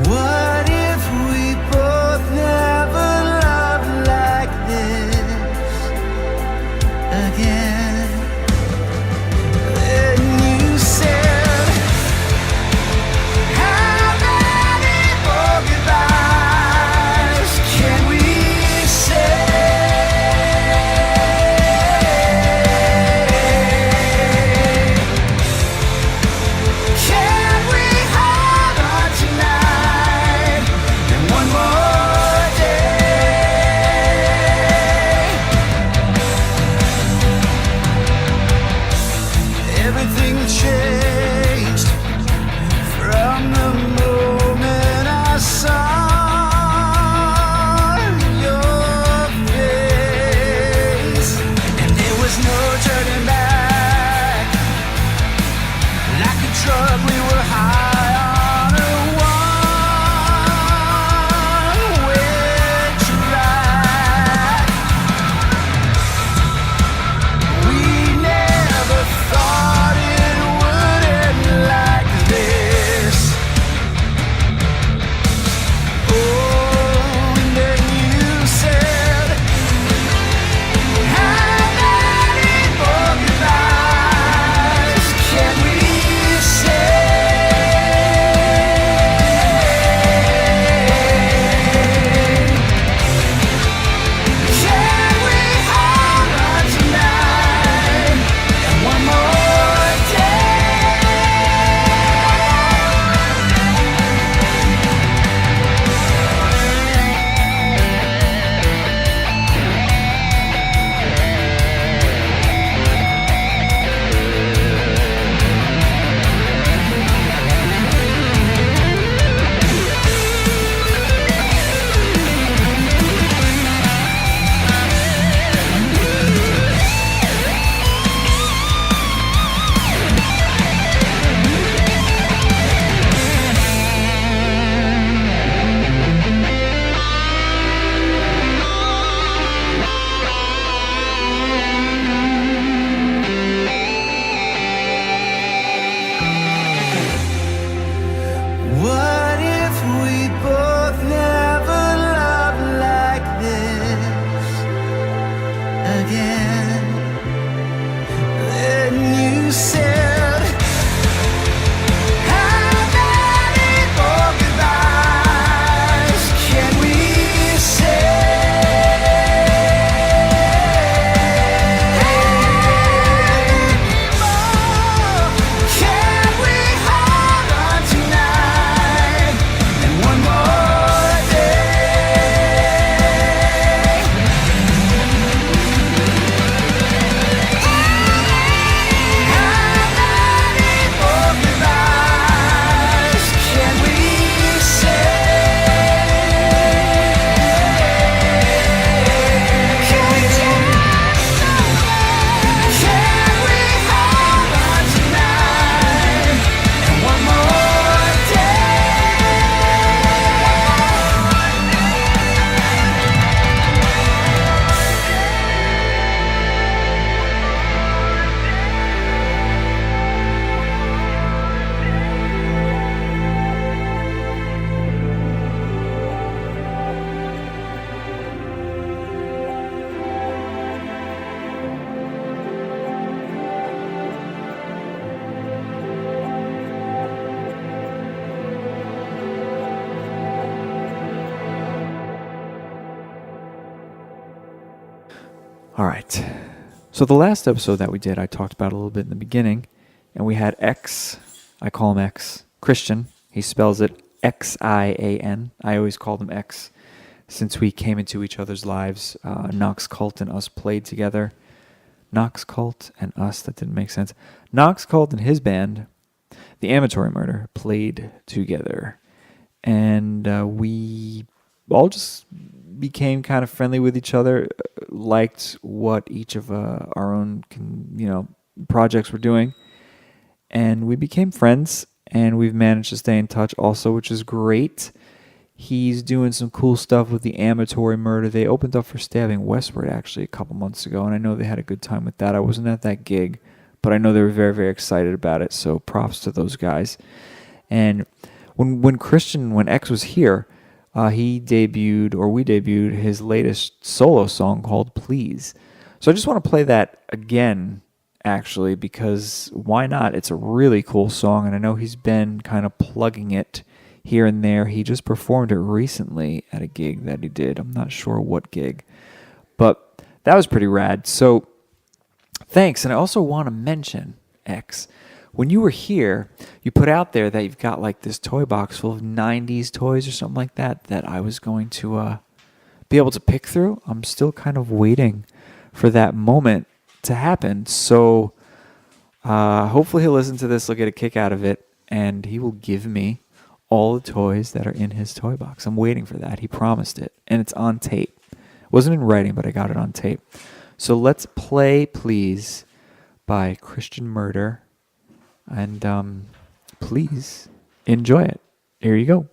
What if we both never loved like this again? Then you said, how many more goodbyes can we say? Can we hold on tonight and one more day? Everything changed from the moment I saw your face, and there was no turning back. Like a drug, we were high on a one-way track. We never thought it would end like this. Oh, and then you said, how many more goodbyes can we say? Can we hold on tonight and one more day? What if we both never loved like this again? Then you said, how many more goodbyes can we say? Can we hold on tonight and one more day? How many more goodbyes can we say? Can we hold on tonight and one more day? All right. So the last episode that we did, I talked about a little bit in the beginning, and we had X. I call him X. Christian. He spells it Xian. I always called him X since we came into each other's lives. Knox Cult and us played together. Knox Cult and us, that didn't make sense. Knox Cult and his band, The Amatory Murder, played together. And we all just became kind of friendly with each other, liked what each of our own projects were doing. And we became friends, and we've managed to stay in touch also, which is great. He's doing some cool stuff with the Amatory Murder. They opened up for Stabbing Westward actually a couple months ago, and I know they had a good time with that. I wasn't at that gig, but I know they were very, very excited about it, so props to those guys. And when X was here, we debuted his latest solo song called Please. So I just want to play that again, actually, because why not? It's a really cool song, and I know he's been kind of plugging it here and there. He just performed it recently at a gig that he did. I'm not sure what gig, but that was pretty rad. So thanks. And I also want to mention, X, when you were here, you put out there that you've got like this toy box full of 90s toys or something like that I was going to be able to pick through. I'm still kind of waiting for that moment to happen. So hopefully he'll listen to this, he'll get a kick out of it, and he will give me all the toys that are in his toy box. I'm waiting for that. He promised it, and it's on tape. It wasn't in writing, but I got it on tape. So let's play Please by Christian Murder, and please enjoy it. Here you go.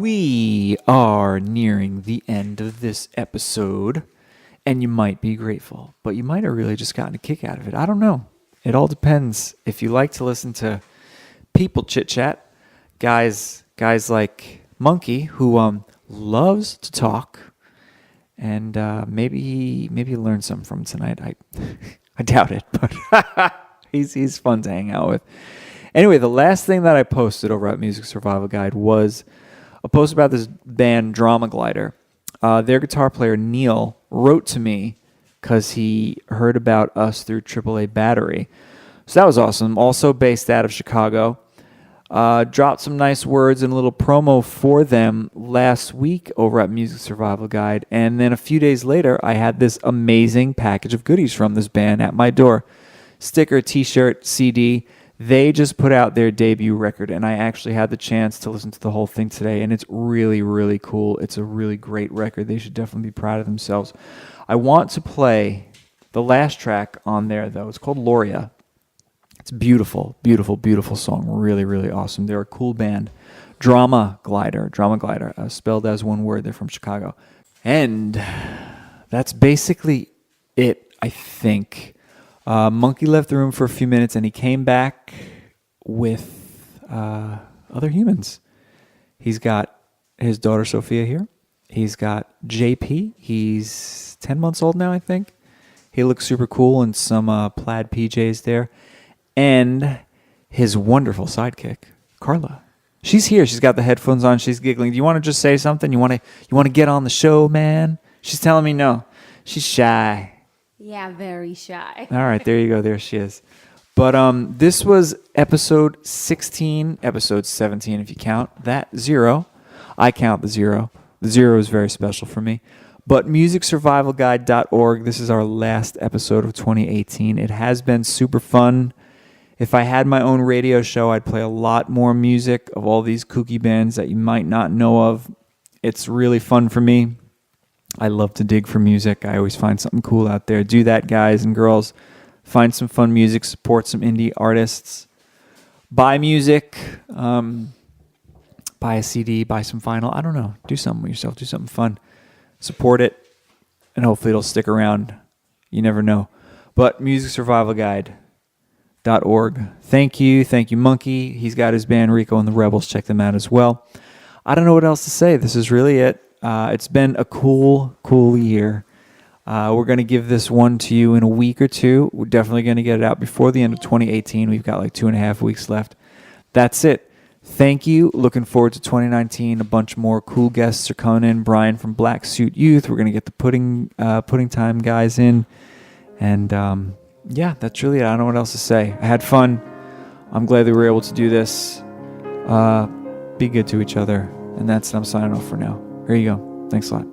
We are nearing the end of this episode, and you might be grateful, but you might have really just gotten a kick out of it. I don't know. It all depends. If you like to listen to people chit-chat, guys like Monkey, who loves to talk, and maybe you learned something from tonight. I doubt it, but he's fun to hang out with. Anyway, the last thing that I posted over at Music Survival Guide was a post about this band Drama Glider. Their guitar player Neil wrote to me because he heard about us through AAA Battery. So that was awesome. Also based out of Chicago. Dropped some nice words and a little promo for them last week over at Music Survival Guide. And then a few days later, I had this amazing package of goodies from this band at my door. Sticker, t-shirt, CD. They just put out their debut record, and I actually had the chance to listen to the whole thing today, and it's really, really cool. It's a really great record. They should definitely be proud of themselves. I want to play the last track on there, though. It's called Loria. It's beautiful, beautiful, beautiful song. Really, really awesome. They're a cool band. Drama Glider, spelled as one word. They're from Chicago. And that's basically it, I think. Monkey left the room for a few minutes, and he came back with other humans. He's got his daughter Sophia here. He's got JP. He's 10 months old now, I think. He looks super cool in some plaid PJs there. And his wonderful sidekick, Carla. She's here. She's got the headphones on. She's giggling. Do you want to just say something? You want to get on the show, man? She's telling me no. She's shy. Yeah, very shy. All right, there you go. There she is. But this was episode 16, episode 17 if you count that 0. I count the 0. The 0 is very special for me. But musicsurvivalguide.org, this is our last episode of 2018. It has been super fun. If I had my own radio show, I'd play a lot more music of all these kooky bands that you might not know of. It's really fun for me. I love to dig for music. I always find something cool out there. Do that, guys and girls. Find some fun music. Support some indie artists. Buy music. Buy a CD. Buy some vinyl. I don't know. Do something with yourself. Do something fun. Support it. And hopefully it'll stick around. You never know. But musicsurvivalguide.org. Thank you. Thank you, Monkey. He's got his band Rico and the Rebels. Check them out as well. I don't know what else to say. This is really it. It's been a cool year. We're going to give this one to you in a week or two. We're definitely going to get it out before the end of 2018. We've got like 2.5 weeks left. That's it. Thank you. Looking forward to 2019. A bunch more cool guests are coming in. Brian from Black Suit Youth. We're going to get the pudding time guys in. And yeah, that's really it. I don't know what else to say. I had fun. I'm glad that we were able to do this. Be good to each other. And that's it. I'm signing off for now. Here you go. Thanks a lot.